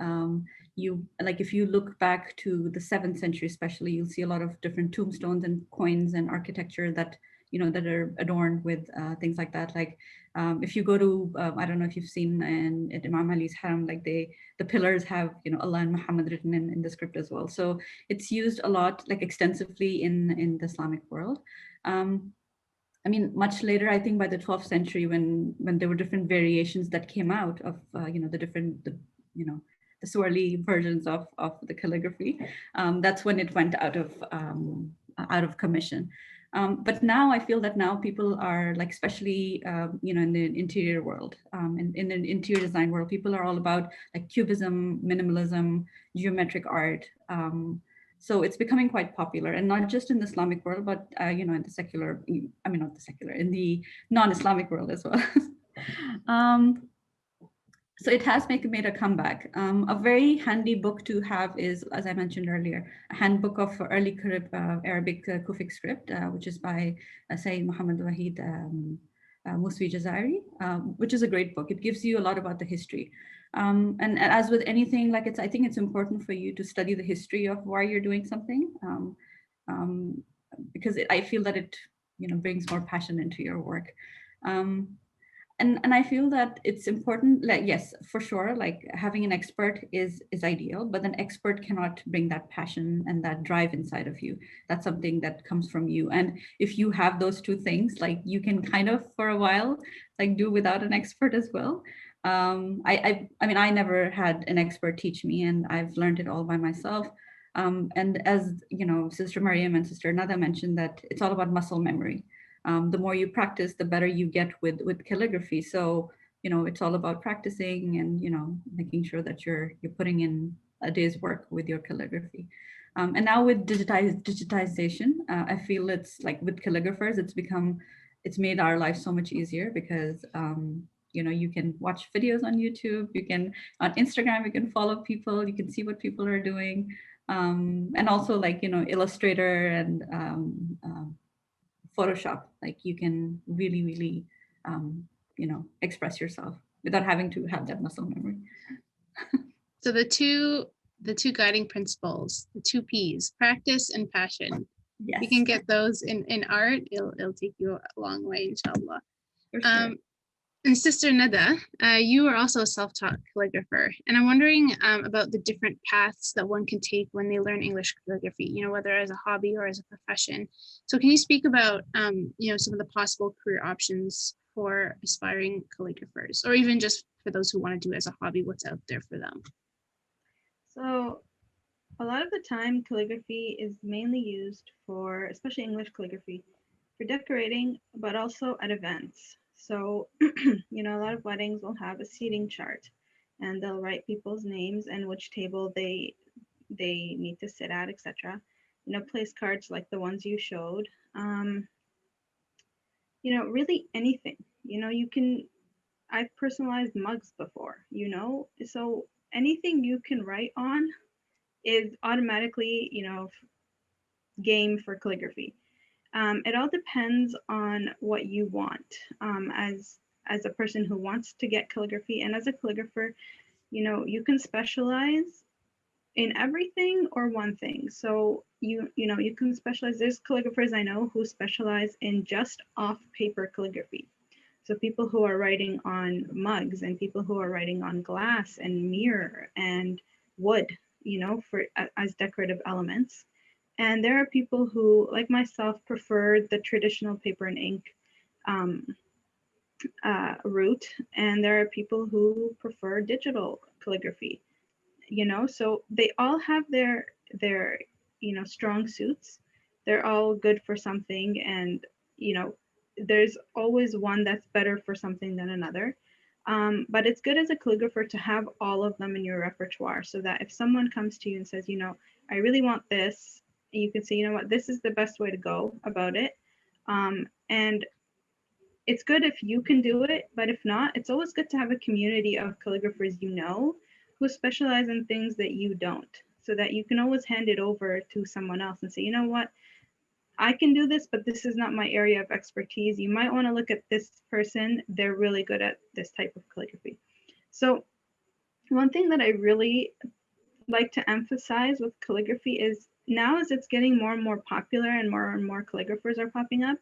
Speaker 6: If you look back to the 7th century, especially, you'll see a lot of different tombstones and coins and architecture that are adorned with things like that. Like if you go to, I don't know if you've seen at Imam Ali's Harim, like the pillars have, Allah and Muhammad written in the script as well. So it's used a lot, like extensively in the Islamic world. I mean, much later, I think by the 12th century, when there were different variations that came out of, the Swirly versions of the calligraphy, that's when it went out of commission. But now I feel that now people are like, especially, in the interior world, in the interior design world, people are all about like cubism, minimalism, geometric art. So it's becoming quite popular, and not just in the Islamic world, but in the secular, not the secular, in the non-Islamic world as well. So it has made a comeback. A very handy book to have is, as I mentioned earlier, a handbook of early Gharib, Arabic Kufic script, which is by Sayyid Muhammad Wahid Muswi Jazairi, which is a great book. It gives you a lot about the history. And as with anything, like I think it's important for you to study the history of why you're doing something, because I feel that it brings more passion into your work. And I feel that it's important, like, yes, for sure, like having an expert is ideal, but an expert cannot bring that passion and that drive inside of you. That's something that comes from you. And if you have those two things, like you can kind of for a while, like do without an expert as well. I mean, I never had an expert teach me, and I've learned it all by myself. And as Sister Maryam and Sister Nada mentioned, that it's all about muscle memory. The more you practice, the better you get with calligraphy. So, it's all about practicing and, making sure that you're putting in a day's work with your calligraphy. And now with digitization, I feel it's like with calligraphers, it's made our life so much easier because, you can watch videos on YouTube, you can, on Instagram, you can follow people, you can see what people are doing. And also like, Illustrator and, Photoshop, like you can really, really, express yourself without having to have that muscle memory.
Speaker 3: So the two guiding principles, the 2 P's, practice and passion.
Speaker 6: Yes.
Speaker 3: You can get those in art. It'll take you a long way, inshallah.
Speaker 6: For sure.
Speaker 3: And Sister Nada, you are also a self-taught calligrapher, and I'm wondering about the different paths that one can take when they learn English calligraphy, whether as a hobby or as a profession. So can you speak about, some of the possible career options for aspiring calligraphers, or even just for those who want to do it as a hobby, what's out there for them?
Speaker 4: So a lot of the time, calligraphy is mainly used for, especially English calligraphy, for decorating, but also at events. So, a lot of weddings will have a seating chart, and they'll write people's names and which table they need to sit at, etc. Place cards like the ones you showed. Really anything. You know, I've personalized mugs before, you know, so anything you can write on is automatically, you know, game for calligraphy. It all depends on what you want as a person who wants to get calligraphy, and as a calligrapher, you know, you can specialize in everything or one thing. So you know, you can specialize. There's calligraphers I know who specialize in just off paper calligraphy. So people who are writing on mugs and people who are writing on glass and mirror and wood, you know, for as decorative elements. And there are people who, like myself, prefer the traditional paper and ink um, route, and there are people who prefer digital calligraphy. You know, so they all have their you know, strong suits. They're all good for something, and you know, there's always one that's better for something than another. But it's good as a calligrapher to have all of them in your repertoire, so that if someone comes to you and says, you know, I really want this, you can say, you know what, this is the best way to go about it. And it's good if you can do it, but if not, it's always good to have a community of calligraphers you know who specialize in things that you don't, so that you can always hand it over to someone else and say, you know what, I can do this, but this is not my area of expertise. You might want to look at this person. They're really good at this type of calligraphy. So one thing that I really like to emphasize with calligraphy is now as it's getting more and more popular and more calligraphers are popping up,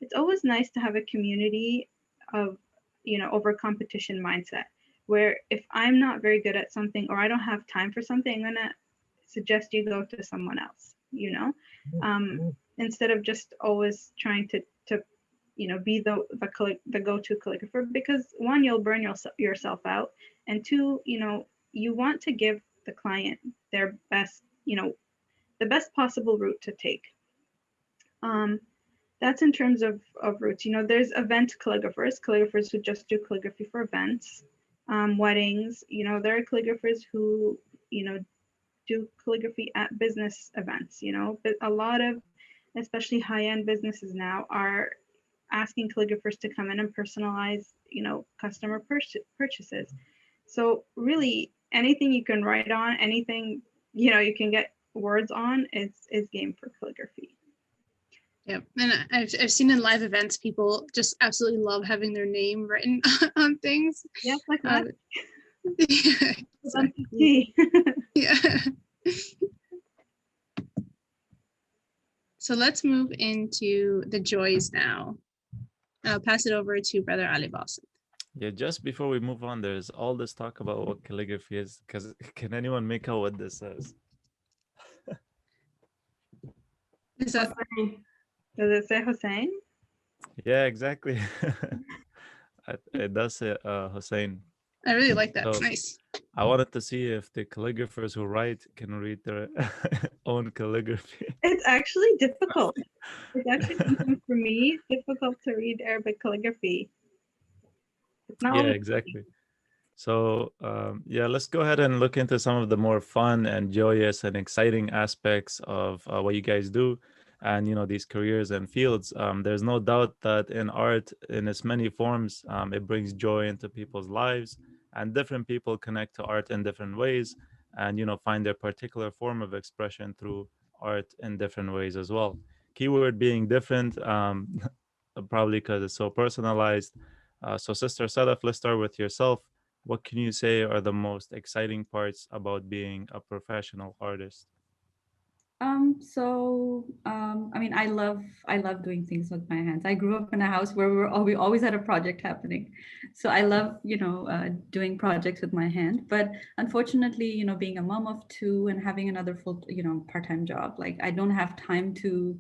Speaker 4: it's always nice to have a community of, you know, over competition mindset, where if I'm not very good at something or I don't have time for something, I'm gonna suggest you go to someone else, you know, instead of just always trying to you know, be the go-to calligrapher, because one, you'll burn yourself out, and two, you know, you want to give the client their best, you know, the best possible route to take. That's in terms of routes. You know, there's event calligraphers who just do calligraphy for events, weddings. You know, there are calligraphers who, you know, do calligraphy at business events, you know, but a lot of, especially high-end businesses now, are asking calligraphers to come in and personalize, you know, customer purchases. So really anything you can write on, anything, you know, you can get words on, is game for calligraphy.
Speaker 3: Yep, and I've seen in live events, people just absolutely love having their name written on things.
Speaker 4: Yeah, like that.
Speaker 3: Yeah. So let's move into the joys now. I'll pass it over to Brother Ali Basit.
Speaker 2: Yeah, just before we move on, there's all this talk about what calligraphy is. Because can anyone make out what this says?
Speaker 3: Is that
Speaker 4: Does it say Hussein?
Speaker 2: Yeah, exactly. It does say Hussein.
Speaker 3: I really like that.
Speaker 2: So,
Speaker 3: nice.
Speaker 2: I wanted to see if the calligraphers who write can read their own calligraphy.
Speaker 4: It's actually difficult. It's actually sometimes for me difficult to read Arabic calligraphy. It's not
Speaker 2: Yeah, exactly. So yeah, let's go ahead and look into some of the more fun and joyous and exciting aspects of what you guys do, and you know, these careers and fields. There's no doubt that in art, in its many forms, it brings joy into people's lives, and different people connect to art in different ways, and you know, find their particular form of expression through art in different ways as well. Keyword being different, probably because it's so personalized. So Sister Sadaf, let's start with yourself. What can you say are the most exciting parts about being a professional artist?
Speaker 6: I mean, I love doing things with my hands. I grew up in a house where we always had a project happening. So I love, you know, doing projects with my hand. But unfortunately, you know, being a mom of two and having another full, you know, part-time job, like I don't have time to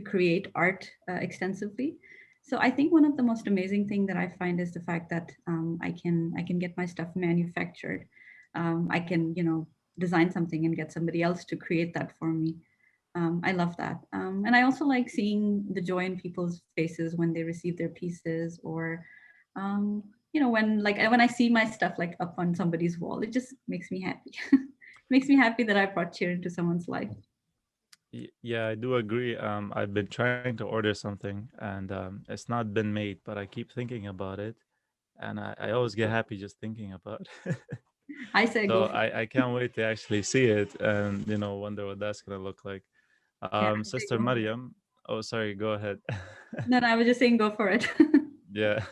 Speaker 6: create art extensively. So I think one of the most amazing thing that I find is the fact that I can get my stuff manufactured. I can, you know, design something and get somebody else to create that for me. I love that. And I also like seeing the joy in people's faces when they receive their pieces, or, you know, when I see my stuff like up on somebody's wall, it just makes me happy. It makes me happy that I brought cheer into someone's life.
Speaker 2: Yeah, I do agree. I've been trying to order something and it's not been made, but I keep thinking about it, and I always get happy just thinking about it.
Speaker 6: I say
Speaker 2: So
Speaker 6: go for it.
Speaker 2: I can't wait to actually see it and wonder what that's gonna look like.
Speaker 6: Yeah, I say
Speaker 2: Sister
Speaker 6: go for it.
Speaker 2: Maryam. Oh, sorry. Go ahead.
Speaker 6: No, no, I was just saying go for it.
Speaker 2: Yeah.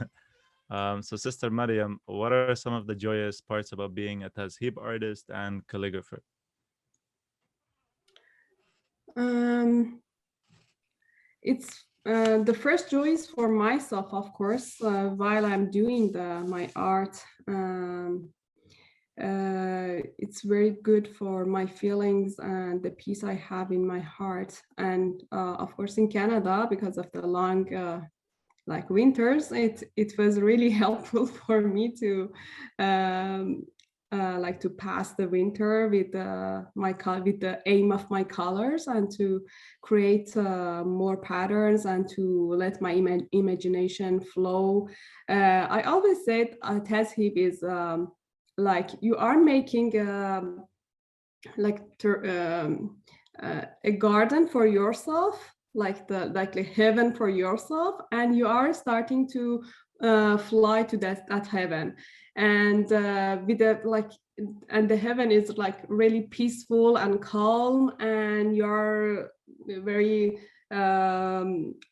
Speaker 2: So Sister Maryam, what are some of the joyous parts about being a Taz'hib artist and calligrapher?
Speaker 5: Um, it's the first joy is for myself, of course, while I'm doing my art. It's very good for my feelings and the peace I have in my heart. And of course, in Canada, because of the long like winters, it was really helpful for me to um, like to pass the winter with with the aim of my colors and to create more patterns and to let my imagination flow. I always said Taz'hib is like you are making like a garden for yourself, like the heaven for yourself, and you are starting to fly to that heaven, and with the like, and the heaven is like really peaceful and calm, and you're very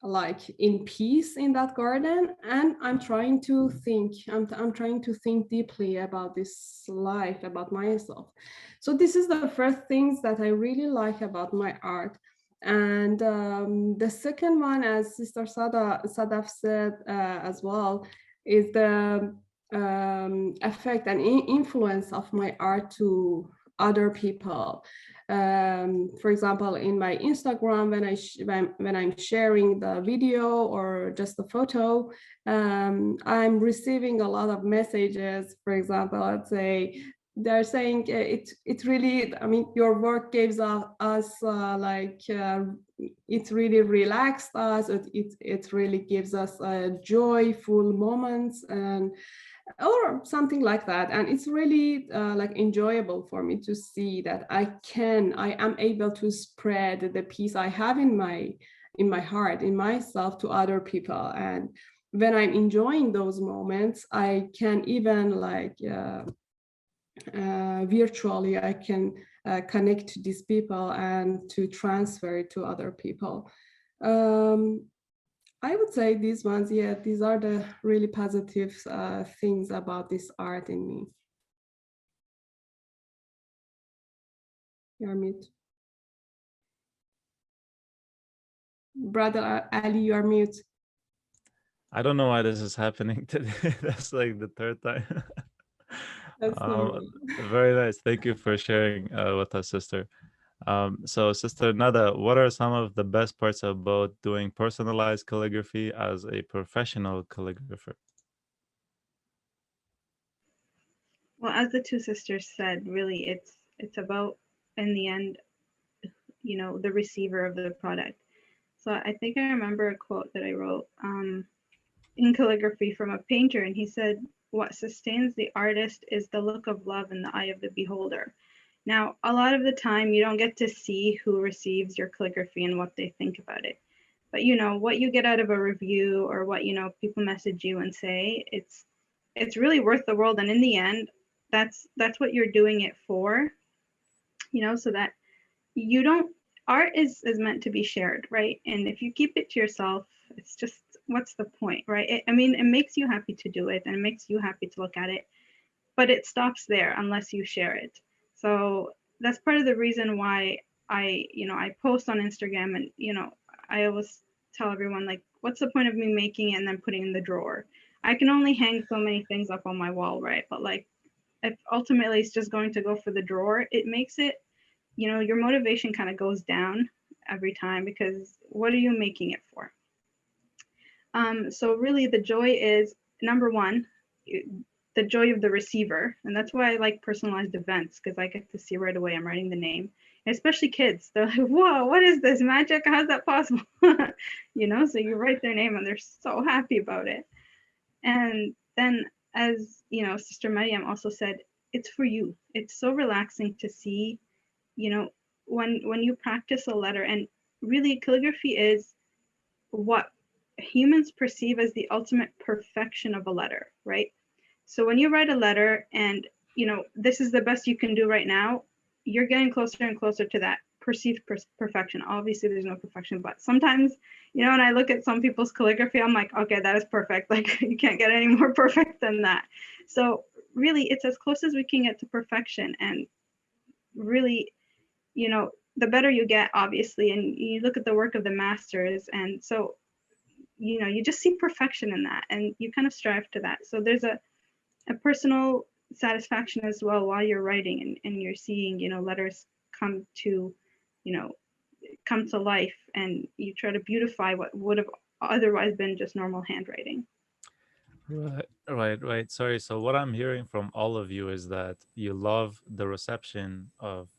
Speaker 5: like in peace in that garden. And I'm trying to think, I'm trying to think deeply about this life, about myself. So this is the first things that I really like about my art. And the second one, as Sister Sadaf said as well, is the effect and influence of my art to other people. For example, in my Instagram, when I'm sharing the video or just a photo, I'm receiving a lot of messages. For example, let's say they're saying it really, I mean, your work gives us it really relaxed us. It really gives us joyful moments, and or something like that. And it's really like enjoyable for me to see that I am able to spread the peace I have in my heart, in myself, to other people. And when I'm enjoying those moments, I can even like virtually I can connect to these people and to transfer it to other people. I would say these ones, yeah, these are the really positive things about this art in me. You're mute. Brother Ali, you're mute.
Speaker 2: I don't know why this is happening today. That's like the third time.
Speaker 5: That's normal.
Speaker 2: Very nice. Thank you for sharing with us, sister. So, Sister Nada, what are some of the best parts about doing personalized calligraphy as a professional calligrapher?
Speaker 4: Well, as the two sisters said, really, it's about, in the end, the receiver of the product. So I think I remember a quote that I wrote in calligraphy from a painter, and he said, "What sustains the artist is the look of love in the eye of the beholder." Now, a lot of the time, you don't get to see who receives your calligraphy and what they think about it. But what you get out of a review, or what people message you and say, it's really worth the world. And in the end, that's what you're doing it for. So that you don't, art is meant to be shared, right? And if you keep it to yourself, it's just, what's the point, right? I mean, it makes you happy to do it, and it makes you happy to look at it, but it stops there unless you share it. So that's part of the reason why I post on Instagram, and I always tell everyone, like, what's the point of me making it and then putting it in the drawer? I can only hang so many things up on my wall, right? But like, if ultimately it's just going to go for the drawer, it makes it, your motivation kind of goes down every time, because what are you making it for? So really the joy is, number one, the joy of the receiver. And that's why I like personalized events, because I get to see right away I'm writing the name. And especially kids, they're like, whoa, what is this magic? How's that possible? So you write their name and they're so happy about it. And then, as Sister Maryam also said, it's for you. It's so relaxing to see, when you practice a letter, and really calligraphy is what humans perceive as the ultimate perfection of a letter, right? So when you write a letter and, this is the best you can do right now, you're getting closer and closer to that perceived perfection. Obviously, there's no perfection, but sometimes, when I look at some people's calligraphy, I'm like, okay, that is perfect. Like, you can't get any more perfect than that. So really, it's as close as we can get to perfection. And really, the better you get, obviously, and you look at the work of the masters. And so, you just see perfection in that, and you kind of strive to that. So there's a personal satisfaction as well while you're writing, and you're seeing, letters come to life, and you try to beautify what would have otherwise been just normal handwriting.
Speaker 2: Right. Sorry. So what I'm hearing from all of you is that you love the reception of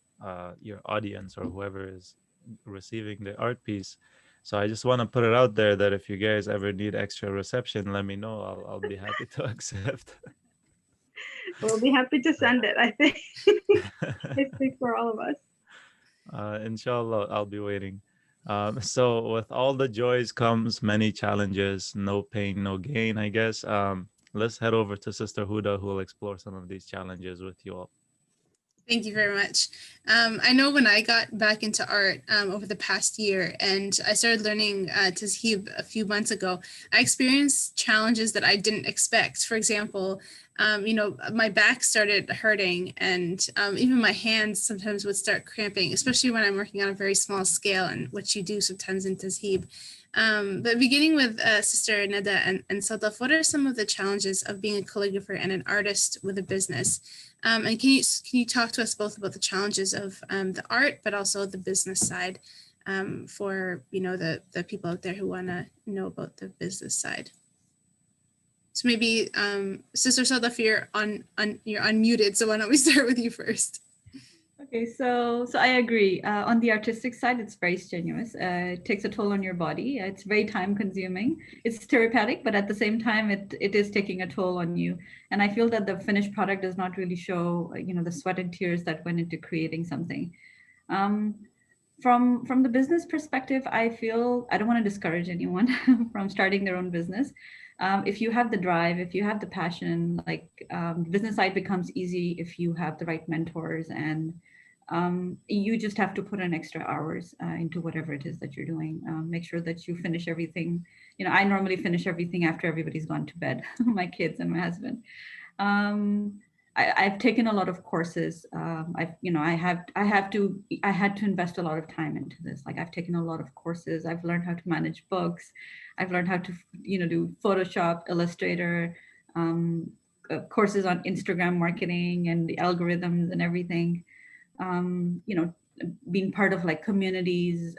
Speaker 2: your audience or whoever is receiving the art piece. So I just want to put it out there that if you guys ever need extra reception, let me know. I'll be happy to accept.
Speaker 4: We'll be happy to send it. I think I speak for all of us.
Speaker 2: Inshallah, I'll be waiting. So with all the joys comes many challenges. No pain, no gain, I guess. Let's head over to Sister Huda, who will explore some of these challenges with you all.
Speaker 3: Thank you very much. I know when I got back into art over the past year, and I started learning Taz'hib a few months ago, I experienced challenges that I didn't expect. For example, my back started hurting, and even my hands sometimes would start cramping, especially when I'm working on a very small scale, and which you do sometimes in Taz'hib. But beginning with Sister Nada and Sadaf, what are some of the challenges of being a calligrapher and an artist with a business? And can you talk to us both about the challenges of the art, but also the business side for the people out there who want to know about the business side? So maybe Sister Sadaf, you're unmuted. So why don't we start with you first?
Speaker 6: Okay, so I agree. On the artistic side, it's very strenuous. It takes a toll on your body. It's very time consuming. It's therapeutic, but at the same time, it is taking a toll on you. And I feel that the finished product does not really show, the sweat and tears that went into creating something. From the business perspective, I feel I don't want to discourage anyone from starting their own business. If you have the drive, if you have the passion, the business side becomes easy if you have the right mentors, and you just have to put in extra hours into whatever it is that you're doing. Make sure that you finish everything. I normally finish everything after everybody's gone to bed, my kids and my husband. I've taken a lot of courses. I had to invest a lot of time into this. Like, I've taken a lot of courses. I've learned how to manage books. I've learned how to, do Photoshop, Illustrator, courses on Instagram marketing and the algorithms and everything. Being part of communities,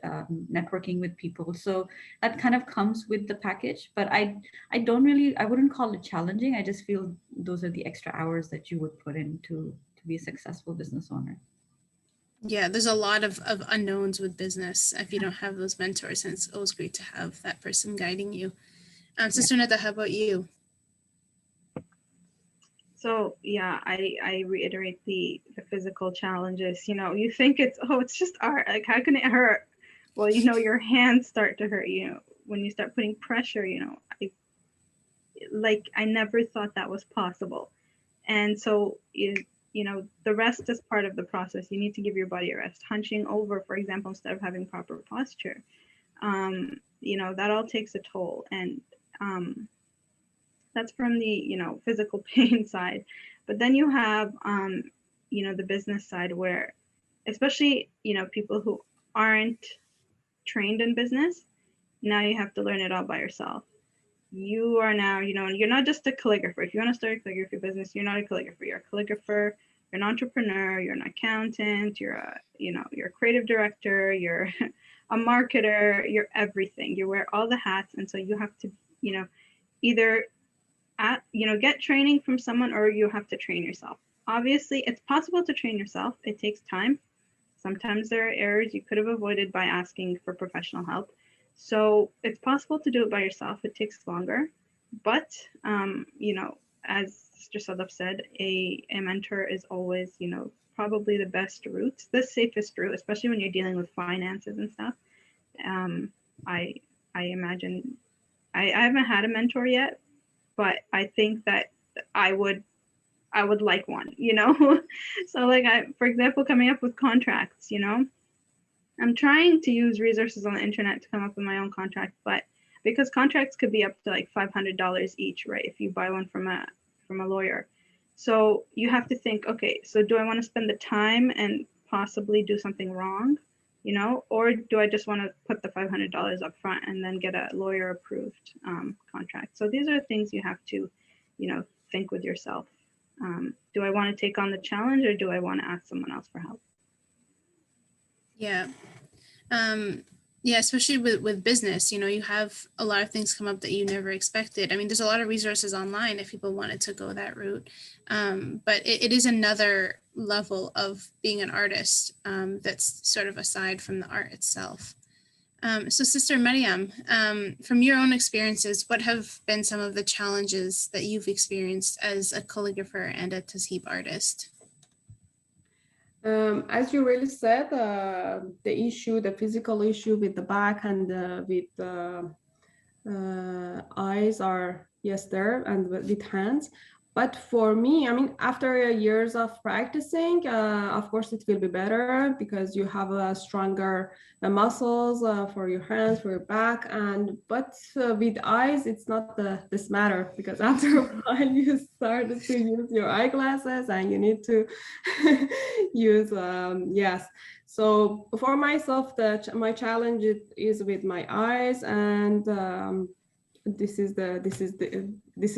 Speaker 6: networking with people. So that kind of comes with the package, but I wouldn't call it challenging. I just feel those are the extra hours that you would put in to be a successful business owner.
Speaker 3: Yeah, there's a lot of unknowns with business if you don't have those mentors, and it's always great to have that person guiding you. Sister Nada, how about you?
Speaker 4: So yeah, I reiterate the physical challenges. You think it's just art. Like, how can it hurt? Well, your hands start to hurt. When you start putting pressure. I never thought that was possible. And so the rest is part of the process. You need to give your body a rest. Hunching over, for example, instead of having proper posture, that all takes a toll. And that's from the physical pain side. But then you have the business side, where especially people who aren't trained in business, now you have to learn it all by yourself. You are now, you're not just a calligrapher. If you want to start a calligraphy business, you're not a calligrapher. You're a calligrapher, you're an entrepreneur, you're an accountant, you're a creative director, you're a marketer, you're everything. You wear all the hats. And so you have to either get training from someone, or you have to train yourself. Obviously, it's possible to train yourself. It takes time. Sometimes there are errors you could have avoided by asking for professional help. So it's possible to do it by yourself. It takes longer, but as Sister Sadaf said, a mentor is always, probably the best route, the safest route, especially when you're dealing with finances and stuff. I imagine I haven't had a mentor yet, but I think that I would like one, So like for example, coming up with contracts, I'm trying to use resources on the internet to come up with my own contract, but because contracts could be up to like $500 each, right? If you buy one from a lawyer. So you have to think, okay, so do I want to spend the time and possibly do something wrong, or do I just want to put the $500 up front and then get a lawyer approved contract? So these are things you have to, think with yourself. Do I want to take on the challenge, or do I want to ask someone else for help?
Speaker 3: Yeah. Yeah, especially with business, you have a lot of things come up that you never expected. I mean, there's a lot of resources online if people wanted to go that route. But it is another level of being an artist that's sort of aside from the art itself. So Sister Maryam, from your own experiences, what have been some of the challenges that you've experienced as a calligrapher and a Taz'hib artist?
Speaker 5: As you really said, the physical issue with the back and with the eyes are, yes, there, and with hands. But for me, I mean, after years of practicing, of course, it will be better because you have stronger muscles for your hands, for your back. But with eyes, it's not this matter, because after a while you start to use your eyeglasses and you need to use, yes. So for myself, my challenge is with my eyes, and this is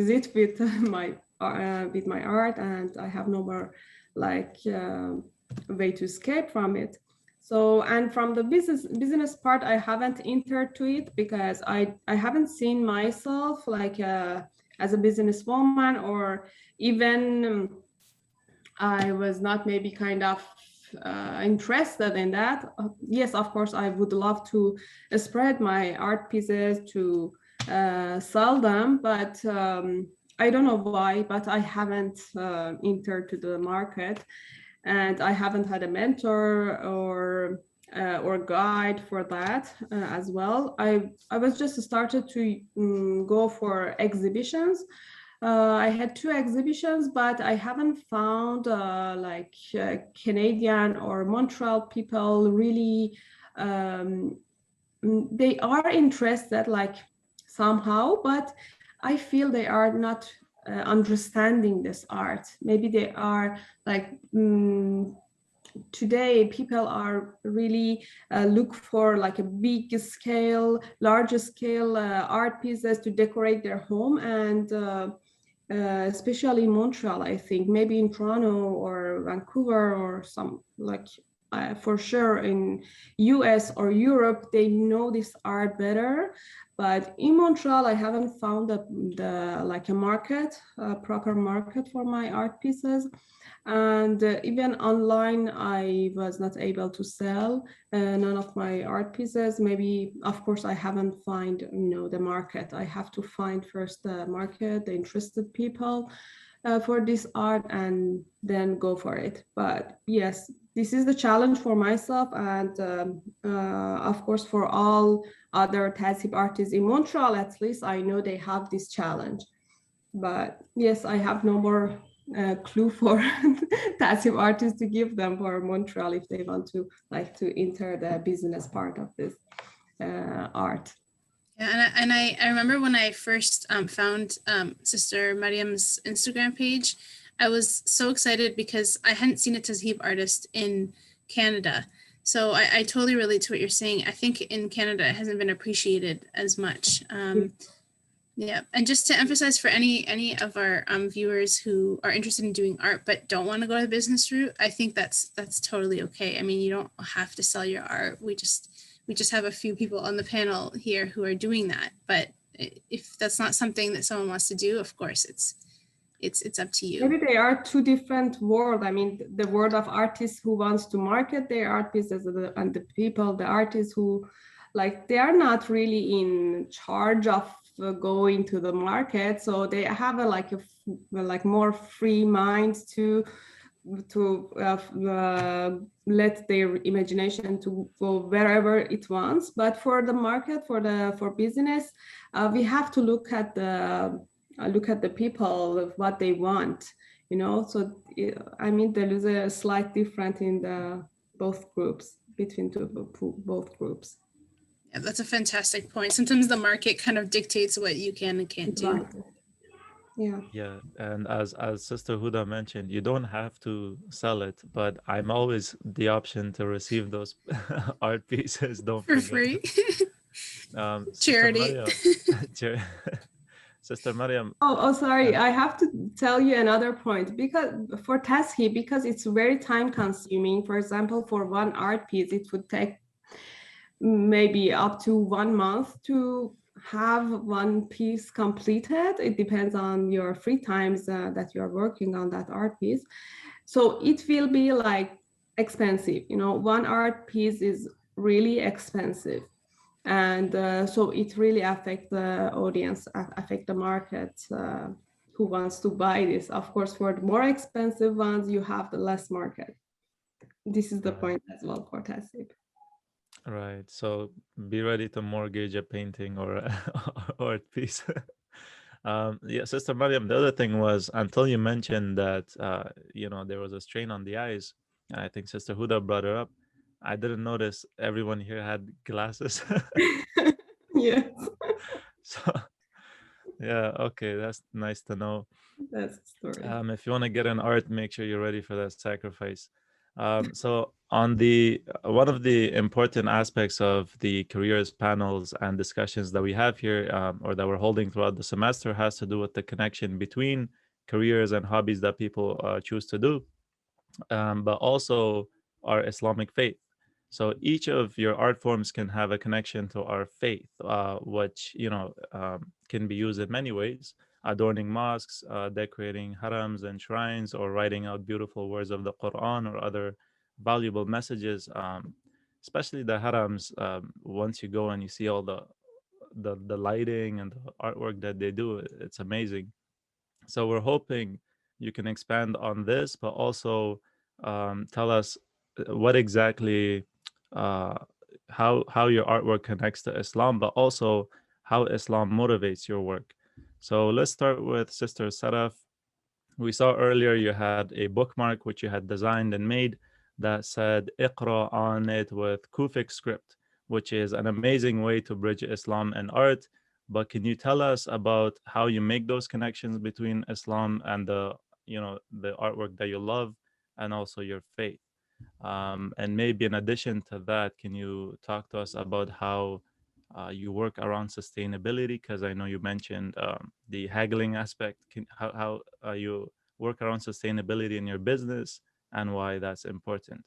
Speaker 5: it with my art, and I have no more way to escape from it. So, and from the business part, I haven't entered to it because I haven't seen myself as a businesswoman, or even I was not maybe kind of interested in that. Yes, of course, I would love to spread my art pieces, to sell them, but I don't know why, but I haven't entered to the market, and I haven't had a mentor or guide for that as well. I was just started to go for exhibitions. I had 2 exhibitions, but I haven't found Canadian or Montreal people really. They are interested somehow, but I feel they are not understanding this art. Maybe they are today people are really look for a big scale, larger scale art pieces to decorate their home, and especially in Montreal, I think, maybe in Toronto or Vancouver or some for sure in US or Europe, they know this art better. But in Montreal, I haven't found a market, a proper market for my art pieces. And even online, I was not able to sell none of my art pieces. Maybe, of course, I haven't find the market. I have to find first the market, the interested people for this art, and then go for it. But yes, this is the challenge for myself, and of course for all other Taz'hib artists in Montreal. At least I know they have this challenge. But yes, I have no more clue for Taz'hib artists to give them for Montreal if they want to enter the business part of this art.
Speaker 3: Yeah, and I remember when I first found Sister Maryam's Instagram page, I was so excited because I hadn't seen a Taz'hib artist in Canada. So I totally relate to what you're saying. I think in Canada it hasn't been appreciated as much. Yeah, and just to emphasize for any of our viewers who are interested in doing art but don't want to go the business route, I think that's totally okay. I mean, you don't have to sell your art. We just have a few people on the panel here who are doing that. But if that's not something that someone wants to do, of course, it's up to you.
Speaker 5: Maybe they are 2 different worlds. I mean, the world of artists who wants to market their art pieces, and the people, the artists who they are not really in charge of going to the market, so they have like more free mind to let their imagination to go wherever it wants. But for the market, for business, we have to look at the people, what they want, you know. So I mean, there is a slight difference in the both groups, between both groups.
Speaker 3: Yeah, that's a fantastic point. Sometimes the market kind of dictates what you can and can't do.
Speaker 5: Exactly. Yeah.
Speaker 2: Yeah, and as Sister Huda mentioned, you don't have to sell it, but I'm always the option to receive those art pieces. Don't
Speaker 3: For
Speaker 2: forget.
Speaker 3: free.
Speaker 2: Sister
Speaker 3: Charity.
Speaker 2: Maryam, Sister Maryam.
Speaker 5: Oh, sorry. I have to tell you another point, because for Taz'hib, because it's very time consuming. For example, for one art piece, it would take maybe up to 1 month to have one piece completed. It depends on your free times that you're working on that art piece. So it will be like expensive. You know, one art piece is really expensive. And so it really affects the audience, affect the market, who wants to buy this. Of course, for the more expensive ones, you have the less market. This is the point as well for Taz'hib.
Speaker 2: Right. So be ready to mortgage a painting or a art piece. Yeah, Sister Maryam, the other thing was, until you mentioned that, there was a strain on the eyes, I think Sister Huda brought it up. I didn't notice everyone here had glasses.
Speaker 5: Yes.
Speaker 2: So, yeah, okay, that's nice to know.
Speaker 5: That's the story.
Speaker 2: If you want to get an art, make sure you're ready for that sacrifice. So on the one of the important aspects of the careers panels and discussions that we have here, or that we're holding throughout the semester, has to do with the connection between careers and hobbies that people choose to do, but also our Islamic faith. So each of your art forms can have a connection to our faith, which can be used in many ways: adorning mosques, decorating harams and shrines, or writing out beautiful words of the Quran or other valuable messages. Especially the harams, once you go and you see all the lighting and the artwork that they do, it's amazing. So we're hoping you can expand on this, but also tell us what exactly, uh, how your artwork connects to Islam, but also how Islam motivates your work. So let's start with Sister Sadaf. We saw earlier you had a bookmark which you had designed and made that said Iqra on it with Kufic script, which is an amazing way to bridge Islam and art. But can you tell us about how you make those connections between Islam and the artwork that you love, and also your faith? And maybe in addition to that, can you talk to us about how you work around sustainability? Because I know you mentioned the haggling aspect. How you work around sustainability in your business and why that's important?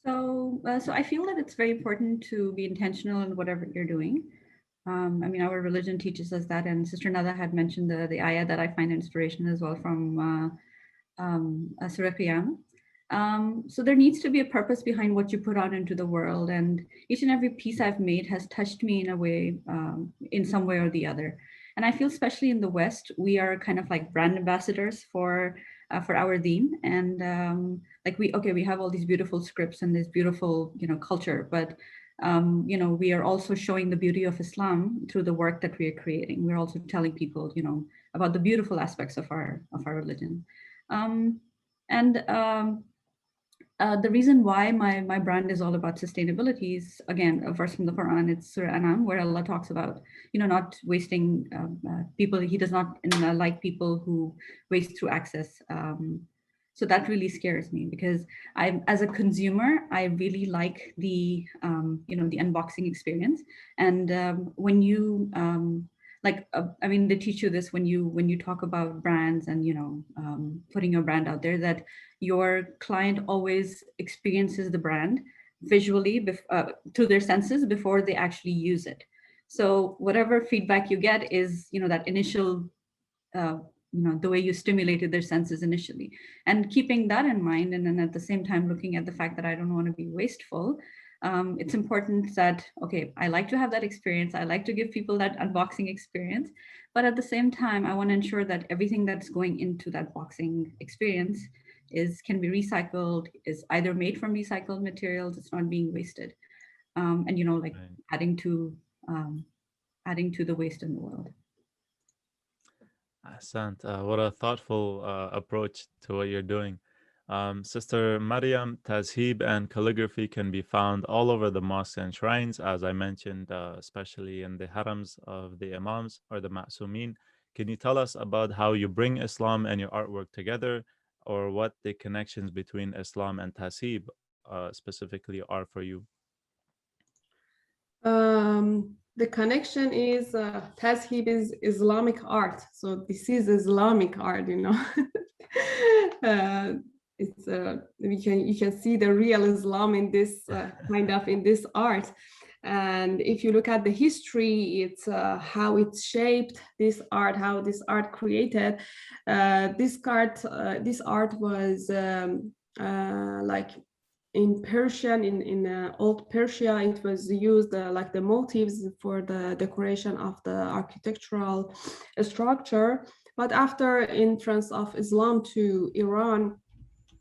Speaker 6: So I feel that it's very important to be intentional in whatever you're doing. I mean, our religion teaches us that, and Sister Nada had mentioned the ayah that I find inspiration as well from Surah Qiyam. So there needs to be a purpose behind what you put out into the world, and each and every piece I've made has touched me in a way, in some way or the other. And I feel, especially in the West, we are kind of like brand ambassadors for our deen, and like we have all these beautiful scripts and this beautiful culture, but we are also showing the beauty of Islam through the work that we are creating. We're also telling people about the beautiful aspects of our religion. And the reason why my brand is all about sustainability is, again, a verse from the Quran. It's Surah Anam, where Allah talks about, not wasting people. He does not like people who waste through access. So that really scares me, because as a consumer, I really like the unboxing experience. And when you they teach you this when you talk about brands and putting your brand out there, that your client always experiences the brand visually through their senses before they actually use it. So whatever feedback you get is that initial the way you stimulated their senses initially. And keeping that in mind, and then at the same time looking at the fact that I don't want to be wasteful, it's important that, okay, I like to have that experience. I like to give people that unboxing experience, but at the same time, I want to ensure that everything that's going into that boxing experience can be recycled, is either made from recycled materials, it's not being wasted. And, like
Speaker 2: Right.
Speaker 6: adding to the waste in the world.
Speaker 2: Ahsant. What a thoughtful approach to what you're doing. Sister Maryam, Taz'hib and calligraphy can be found all over the mosques and shrines, as I mentioned, especially in the harams of the imams or the ma'sumin. Can you tell us about how you bring Islam and your artwork together, or what the connections between Islam and Taz'hib specifically are for you?
Speaker 5: The connection is Taz'hib is Islamic art, so this is Islamic art, it's you can see the real Islam in this in this art. And if you look at the history, it's how it's shaped this art, how this art created. This art was like in Persian, in old Persia, it was used like the motifs for the decoration of the architectural structure. But after entrance of Islam to Iran,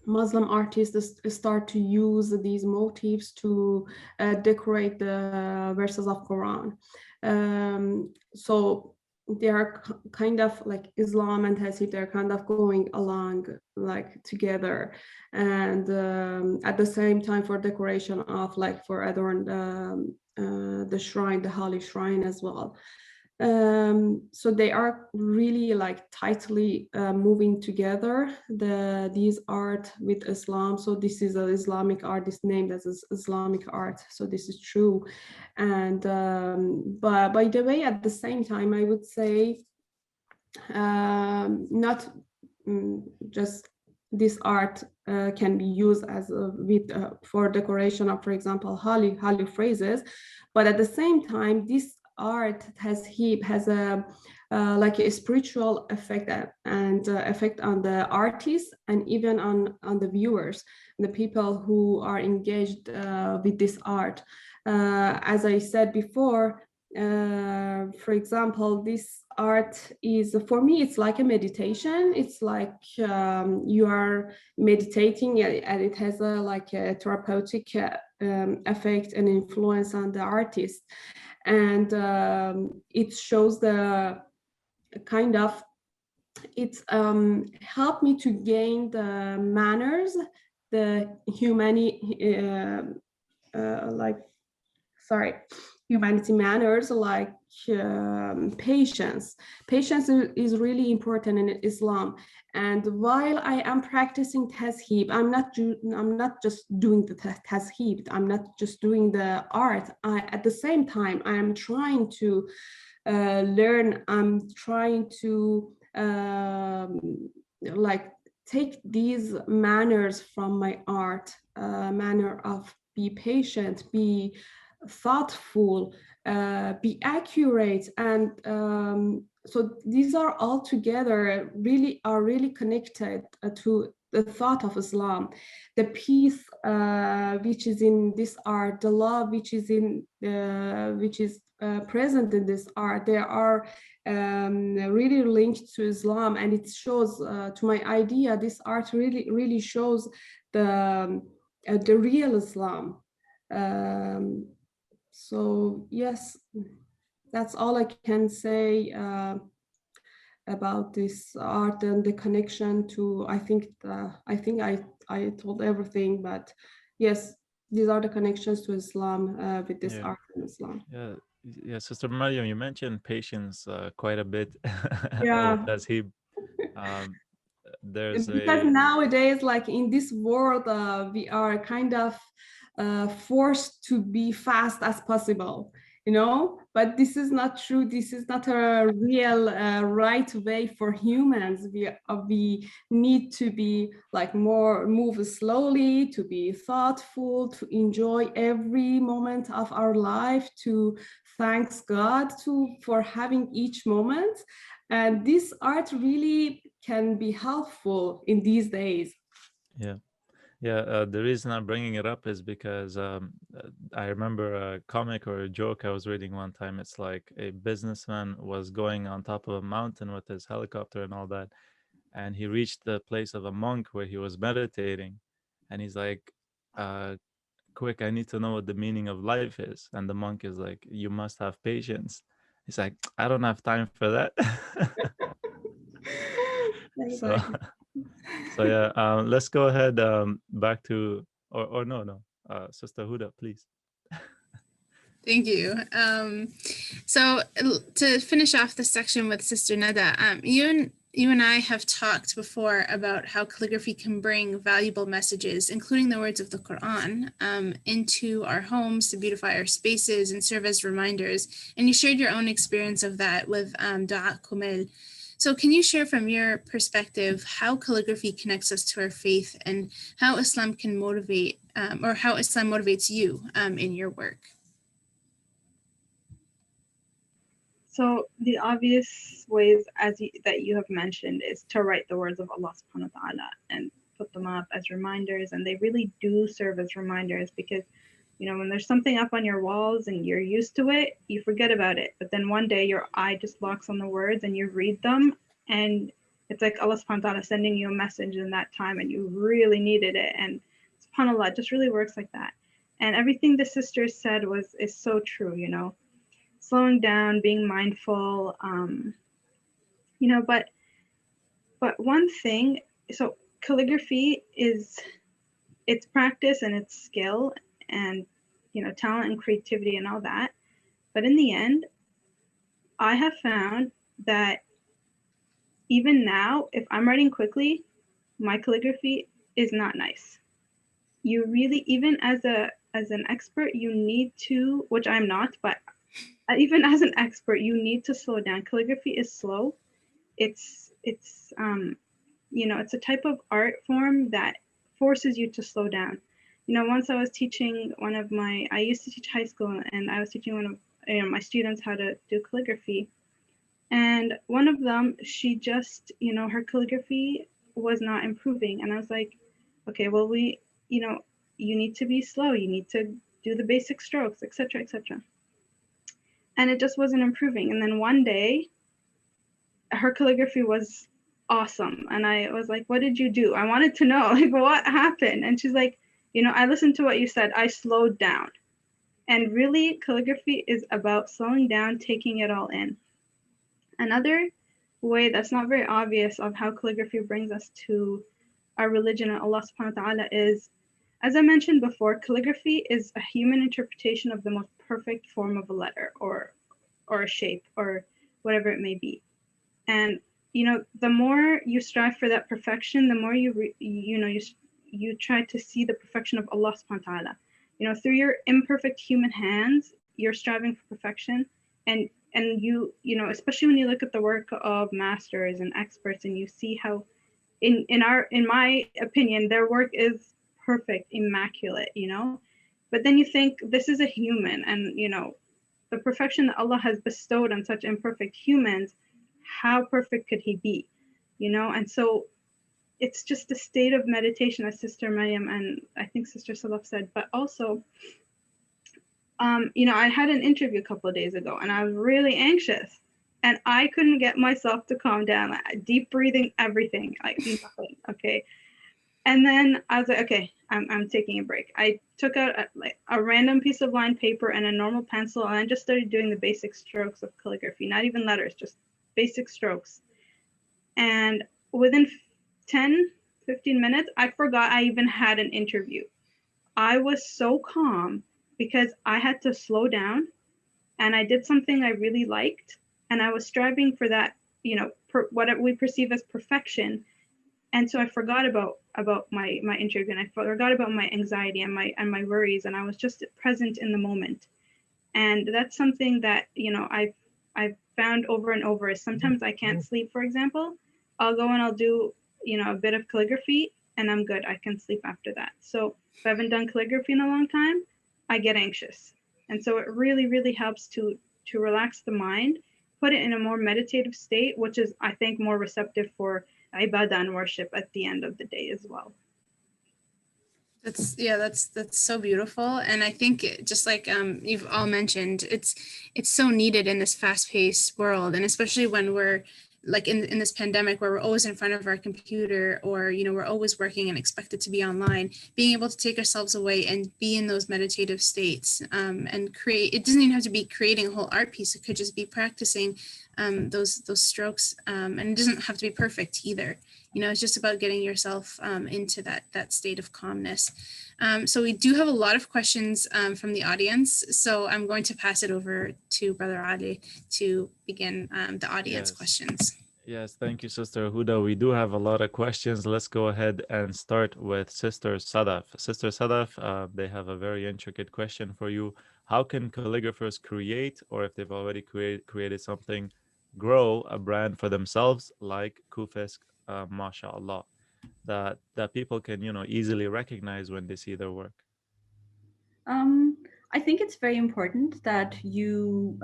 Speaker 5: Muslim artists start to use these motifs to decorate the verses of Quran. So they are kind of like Islam and Taz'hib, they're kind of going along like together, and at the same time for decoration of like for adorn the shrine, the holy shrine as well. So they are really like tightly moving together, these art with Islam. So this is an Islamic art, this named as Islamic art, so this is true. And but by the way, at the same time, I would say not just this art can be used as for decoration of, for example, holy phrases, but at the same time, this art has a like a spiritual effect and effect on the artists and even on the viewers, the people who are engaged with this art. As I said before, for example, this art is, for me, it's like a meditation. It's like you are meditating, and it has a like a therapeutic effect and influence on the artist. And it shows the kind of, it's helped me to gain the manners, the humanity manners, like patience. Patience is really important in Islam. And while I am practicing Taz'hib, I'm not just doing the Taz'hib, I'm not just doing the art. At the same time, I am trying to learn, I'm trying to like take these manners from my art, manner of be patient, be thoughtful, be accurate, and so these are all together really connected to the thought of Islam, the peace which is in this art, the love which is present in this art. They are really linked to Islam, and it shows to my idea, this art really shows the real Islam. So yes, that's all I can say about this art and the connection to, I think I told everything, but yes, these are the connections to Islam with this art in Islam.
Speaker 2: Yeah, Sister Maryam, you mentioned patience quite a bit.
Speaker 5: Yeah.
Speaker 2: Taz'hib.
Speaker 5: Because nowadays, like in this world, we are kind of forced to be fast as possible, but this is not true. This is not a real right way for humans. We need to be like move slowly, to be thoughtful, to enjoy every moment of our life, to thanks God for having each moment. And this art really can be helpful in these days.
Speaker 2: Yeah, the reason I'm bringing it up is because I remember a comic or a joke I was reading one time. It's like a businessman was going on top of a mountain with his helicopter and all that, and he reached the place of a monk where he was meditating, and he's like, quick, I need to know what the meaning of life is. And the monk is like, you must have patience. He's like, I don't have time for that. so, so yeah, let's go ahead back to, or no, Sister Huda, please.
Speaker 3: Thank you. So to finish off the section with Sister Nada, you and I have talked before about how calligraphy can bring valuable messages, including the words of the Quran, into our homes to beautify our spaces and serve as reminders. And you shared your own experience of that with Da'a Kumel. So can you share from your perspective how calligraphy connects us to our faith and how Islam can motivate, or how Islam motivates you in your work?
Speaker 4: So the obvious ways that you have mentioned is to write the words of Allah subhanahu wa ta'ala and put them up as reminders. And they really do serve as reminders because, you know, when there's something up on your walls and you're used to it, you forget about it. But then one day your eye just locks on the words and you read them, and it's like Allah subhanahu wa ta'ala sending you a message in that time and you really needed it. And subhanAllah, it just really works like that. And everything the sisters said is so true, you know. Slowing down, being mindful, you know, but one thing, so calligraphy it's practice and it's skill and, you know, talent and creativity and all that. But in the end, I have found that even now, if I'm writing quickly, my calligraphy is not nice. You really, even as an expert, you need to, which I'm not, but even as an expert, you need to slow down. Calligraphy is slow. It's you know, it's a type of art form that forces you to slow down. You know, once I was teaching I used to teach high school, and I was teaching one of my students how to do calligraphy. And one of them, she just, you know, her calligraphy was not improving. And I was like, okay, well, you know, you need to be slow. You need to do the basic strokes, etc., etc. And it just wasn't improving. And then one day, her calligraphy was awesome. And I was like, what did you do? I wanted to know, like, what happened? And she's like, you know, I listened to what you said. I slowed down. And really, calligraphy is about slowing down, taking it all in. Another way that's not very obvious of how calligraphy brings us to our religion and Allah subhanahu wa ta'ala is, as I mentioned before, calligraphy is a human interpretation of the most perfect form of a letter or a shape or whatever it may be. And, you know, the more you strive for that perfection, the more you try to see the perfection of Allah subhanahu wa ta'ala. You know, through your imperfect human hands, you're striving for perfection. And you know, especially when you look at the work of masters and experts and you see how in my opinion, their work is perfect, immaculate, you know. But then you think, this is a human, and, you know, the perfection that Allah has bestowed on such imperfect humans, how perfect could he be, you know? And so it's just a state of meditation, as Sister Maryam and I think Sister Sadaf said. But also, you know, I had an interview a couple of days ago and I was really anxious and I couldn't get myself to calm down, like deep breathing, everything, like nothing. Okay. And then I was like, okay, I'm taking a break. I took out a random piece of lined paper and a normal pencil, and I just started doing the basic strokes of calligraphy, not even letters, just basic strokes. And within 10, 15 minutes, I forgot I even had an interview. I was so calm because I had to slow down and I did something I really liked. And I was striving for that, you know, what we perceive as perfection. And so I forgot about my interview, and I forgot about my anxiety and my worries, and I was just present in the moment. And that's something that, you know, I've found over and over is sometimes I can't sleep, for example. I'll go and I'll do, you know, a bit of calligraphy and I'm good. I can sleep after that. So if I haven't done calligraphy in a long time, I get anxious. And so it really, really helps to relax the mind, put it in a more meditative state, which is, I think, more receptive for ibadah and worship at the end of the day as well.
Speaker 3: That's so beautiful. And I think just like you've all mentioned, it's so needed in this fast-paced world, and especially when we're like in this pandemic where we're always in front of our computer, or we're always working and expected to be online. Being able to take ourselves away and be in those meditative states, and create. It doesn't even have to be creating a whole art piece. It could just be practicing those strokes, and it doesn't have to be perfect either. It's just about getting yourself into that state of calmness. So we do have a lot of questions from the audience. So I'm going to pass it over to Brother Ali to begin the audience questions.
Speaker 2: Yes, thank you, Sister Huda. We do have a lot of questions. Let's go ahead and start with Sister Sadaf. Sister Sadaf, they have a very intricate question for you. How can calligraphers create, or if they've already created something, grow a brand for themselves like Kufisk, mashallah, that people can easily recognize when they see their work?
Speaker 6: I think it's very important that you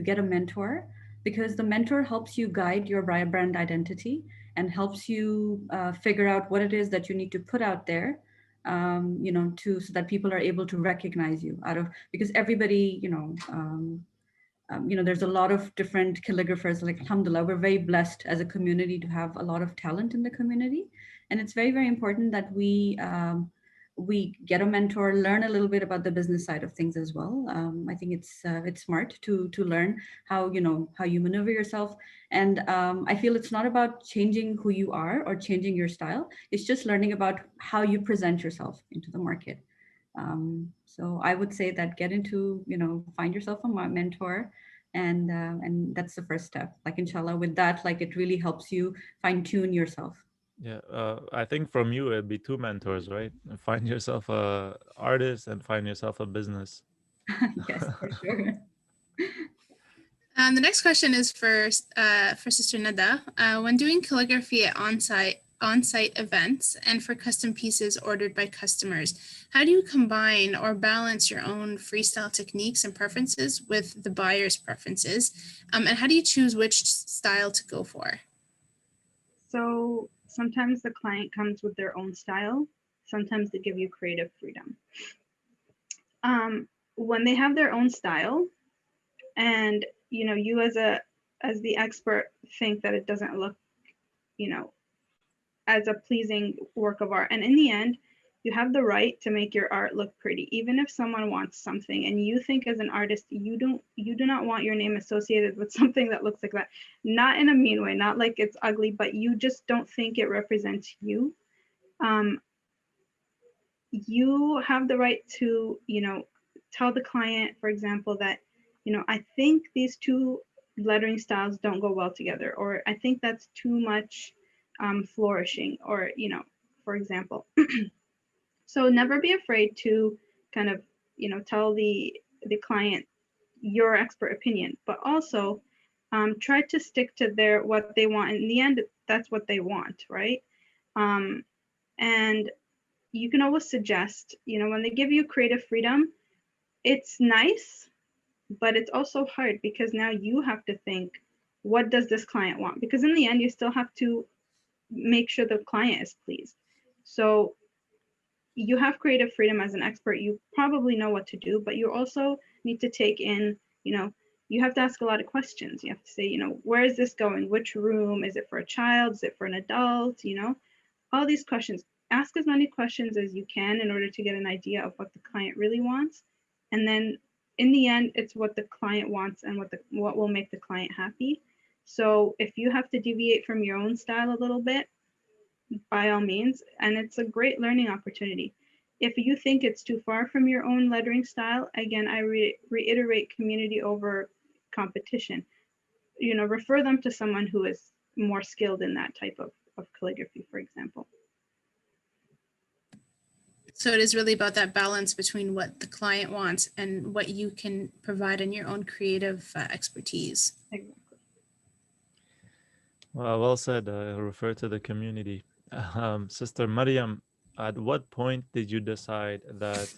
Speaker 6: get a mentor, because the mentor helps you guide your brand identity and helps you figure out what it is that you need to put out there, so that people are able to recognize you because everybody, there's a lot of different calligraphers. Like, alhamdulillah, we're very blessed as a community to have a lot of talent in the community. And it's very, very important that we get a mentor, learn a little bit about the business side of things as well. I think it's smart to learn how you maneuver yourself. And I feel it's not about changing who you are or changing your style. It's just learning about how you present yourself into the market. So I would say that get into, find yourself a mentor, and that's the first step. Like, inshallah, with that, like, it really helps you fine tune yourself.
Speaker 2: Yeah, I think from you it'd be two mentors, right? Find yourself a artist and find yourself a business.
Speaker 6: Yes, for sure.
Speaker 3: The next question is for Sister Nada. When doing calligraphy at on-site events and for custom pieces ordered by customers, how do you combine or balance your own freestyle techniques and preferences with the buyer's preferences? And how do you choose which style to go for?
Speaker 4: So sometimes the client comes with their own style. Sometimes they give you creative freedom. When they have their own style, and you as the expert think that it doesn't look, as a pleasing work of art, and in the end, you have the right to make your art look pretty, even if someone wants something and you think as an artist you do not want your name associated with something that looks like that. Not in a mean way, not like it's ugly, but you just don't think it represents you. You have the right to, tell the client, for example, that, I think these two lettering styles don't go well together, or I think that's too much flourishing, or, for example. So never be afraid to kind of, tell the client your expert opinion, but also try to stick to what they want. In the end, that's what they want, right? And you can always suggest, when they give you creative freedom, it's nice, but it's also hard, because now you have to think, what does this client want? Because in the end, you still have to make sure the client is pleased. So you have creative freedom as an expert. You probably know what to do, but you also need to take in, you have to ask a lot of questions. You have to say, where is this going? Which room? Is it for a child? Is it for an adult? All these questions. Ask as many questions as you can in order to get an idea of what the client really wants. And then in the end, it's what the client wants and what will make the client happy. So if you have to deviate from your own style a little bit, by all means, and it's a great learning opportunity. If you think it's too far from your own lettering style, again, I reiterate community over competition. Refer them to someone who is more skilled in that type of calligraphy, for example.
Speaker 3: So it is really about that balance between what the client wants and what you can provide in your own creative expertise.
Speaker 4: Exactly.
Speaker 2: Well said. Refer to the community. Sister Maryam, at what point did you decide that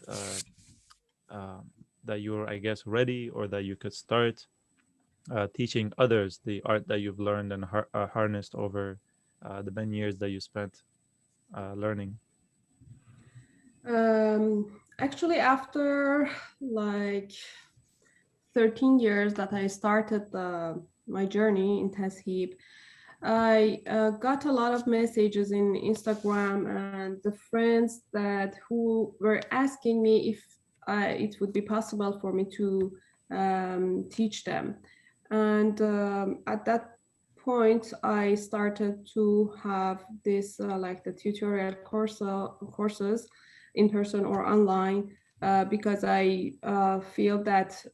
Speaker 2: that you were, I guess, ready, or that you could start teaching others the art that you've learned and harnessed over the many years that you spent learning?
Speaker 5: Actually, after like 13 years that I started my journey in Taz'hib, I got a lot of messages in Instagram and the friends who were asking me if it would be possible for me to teach them. And at that point, I started to have this like the tutorial courses in person or online because I feel that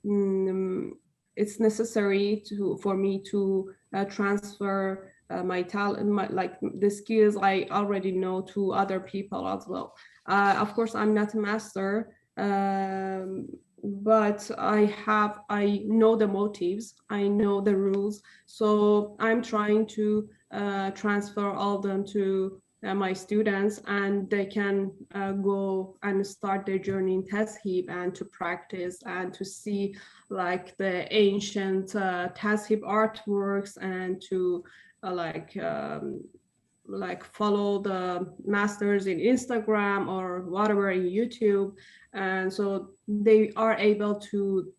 Speaker 5: it's necessary for me to transfer my talent, like the skills I already know to other people as well. Of course, I'm not a master, but I know the motives, I know the rules. So I'm trying to transfer all of them to my students, and they can go and start their journey in Taz'hib and to practice and to see like the ancient Taz'hib artworks and to like follow the masters in Instagram or whatever in YouTube, and so they are able to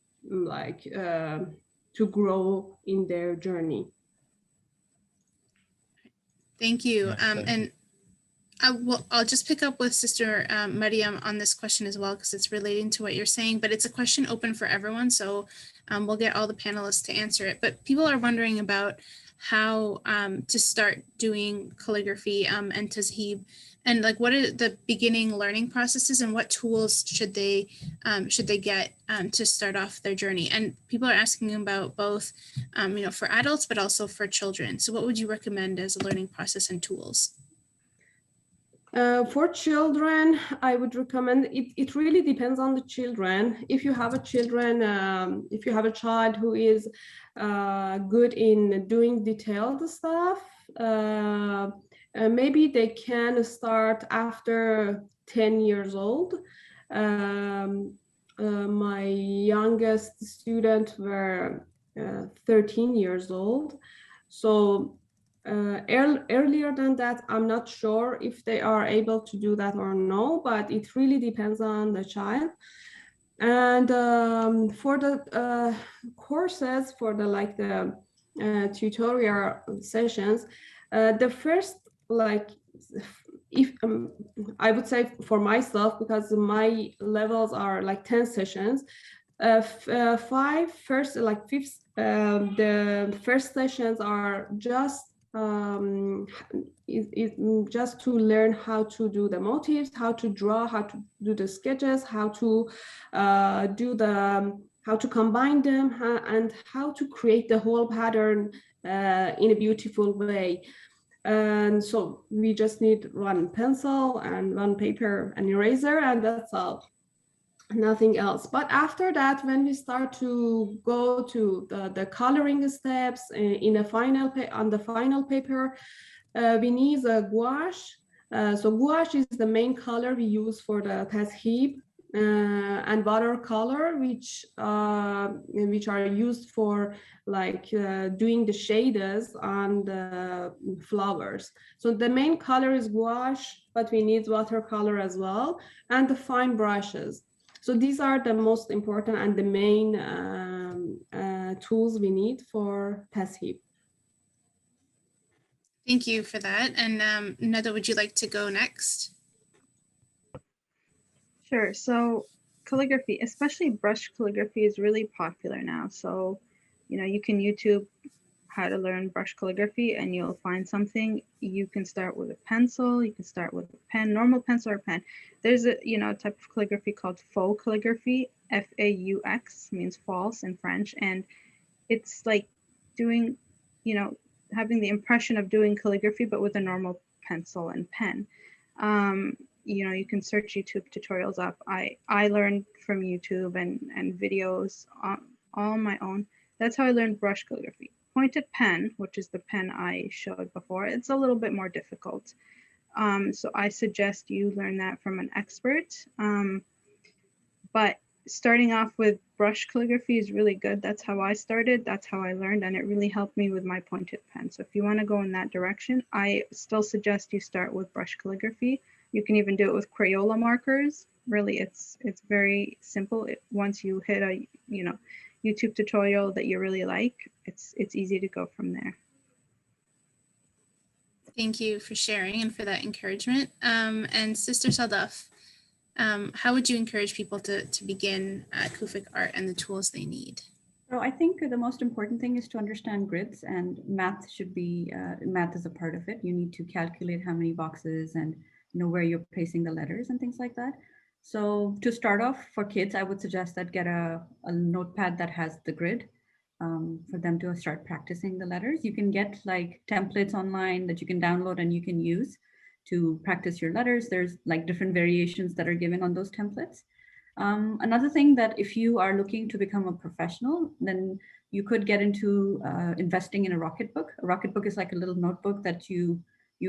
Speaker 5: to grow in their journey.
Speaker 3: Thank you.
Speaker 2: Yeah,
Speaker 3: And I'll just pick up with Sister Maryam on this question as well, because it's relating to what you're saying, but it's a question open for everyone. So we'll get all the panelists to answer it. But people are wondering about how to start doing calligraphy and Taz'hib, and like what are the beginning learning processes and what tools should they get to start off their journey. And people are asking about both, for adults, but also for children. So what would you recommend as a learning process and tools?
Speaker 5: For children, I would recommend it really depends on the children. If you have if you have a child who is good in doing detailed stuff, maybe they can start after 10 years old. My youngest student were 13 years old. So earlier than that, I'm not sure if they are able to do that or no, but it really depends on the child. And for the courses, for the tutorial sessions, the first I would say for myself, because my levels are like 10 sessions, the first sessions are just just to learn how to do the motifs, how to draw, how to do the sketches, how to how to combine them, and how to create the whole pattern in a beautiful way. And so we just need one pencil and one paper and eraser, and that's all. Nothing else. But after that, when we start to go to the coloring steps on the final paper, we need a gouache. So gouache is the main color we use for the Taz'hib, and watercolor, which are used for doing the shades on the flowers. So the main color is gouache, but we need watercolor as well, and the fine brushes. So these are the most important and the main tools we need for Taz'hib.
Speaker 3: Thank you for that. And Nada, would you like to go next?
Speaker 4: Sure. So calligraphy, especially brush calligraphy, is really popular now. So, you can YouTube how to learn brush calligraphy and you'll find something. You can start with a pencil, you can start with a pen, normal pencil or pen. There's a type of calligraphy called faux calligraphy. F-A-U-X means false in French, and it's like doing, having the impression of doing calligraphy but with a normal pencil and pen. You can search YouTube tutorials up. I learned from YouTube and videos all my own. That's how I learned brush calligraphy. Pointed pen, which is the pen I showed before, it's a little bit more difficult. So I suggest you learn that from an expert. But starting off with brush calligraphy is really good. That's how I started. That's how I learned, and it really helped me with my pointed pen. So if you want to go in that direction, I still suggest you start with brush calligraphy. You can even do it with Crayola markers. Really, it's very simple. Once you hit a YouTube tutorial that you really like, it's easy to go from there.
Speaker 3: Thank you for sharing and for that encouragement. And Sister Sadaf, how would you encourage people to begin Kufic art and the tools they need?
Speaker 6: So I think the most important thing is to understand grids, and math should be, math is a part of it. You need to calculate how many boxes and where you're placing the letters and things like that. So to start off, for kids, I would suggest that get a notepad that has the grid for them to start practicing the letters. You can get like templates online that you can download and you can use to practice your letters. There's like different variations that are given on those templates. Another thing that if you are looking to become a professional, then you could get into investing in a Rocketbook. A Rocketbook is like a little notebook that you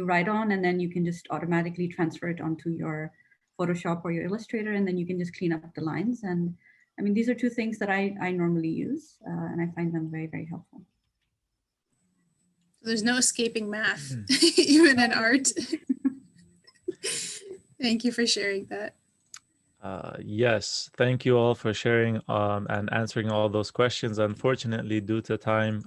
Speaker 6: write on, and then you can just automatically transfer it onto your Photoshop or your Illustrator, and then you can just clean up the lines. And I mean, these are two things that I normally use, and I find them very, very helpful.
Speaker 3: There's no escaping math, even in art. Thank you for sharing that.
Speaker 2: Yes, thank you all for sharing and answering all those questions. Unfortunately, due to time,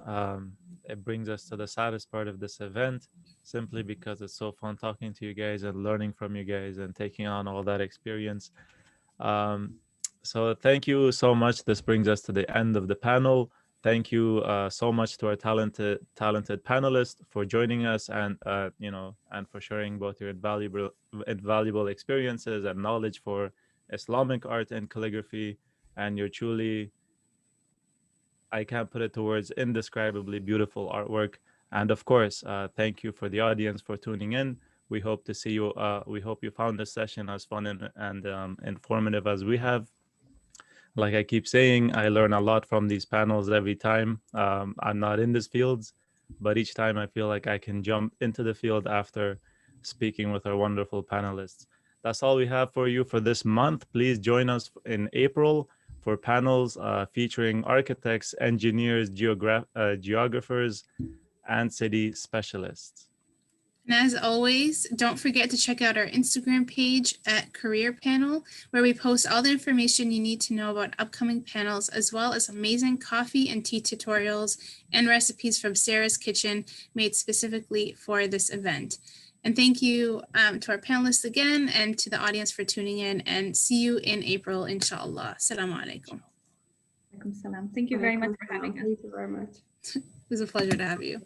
Speaker 2: it brings us to the saddest part of this event, simply because it's so fun talking to you guys and learning from you guys and taking on all that experience. So thank you so much. This brings us to the end of the panel. Thank you so much to our talented panelists for joining us and and for sharing both your invaluable experiences and knowledge for Islamic art and calligraphy, and your truly, I can't put it to words, indescribably beautiful artwork. And of course, thank you for the audience for tuning in. We hope to see you. We hope you found this session as fun and informative as we have. Like I keep saying, I learn a lot from these panels every time. I'm not in these fields, but each time I feel like I can jump into the field after speaking with our wonderful panelists. That's all we have for you for this month. Please join us in April for panels featuring architects, engineers, geographers, and city specialists.
Speaker 3: And as always, don't forget to check out our Instagram page at Career Panel, where we post all the information you need to know about upcoming panels, as well as amazing coffee and tea tutorials and recipes from Sarah's Kitchen made specifically for this event. And thank you to our panelists again and to the audience for tuning in, and see you in April, inshallah. Assalamu alaikum.
Speaker 6: Alaikum salam. Thank you very much for having us.
Speaker 5: Thank you very much.
Speaker 3: It was a pleasure to have you.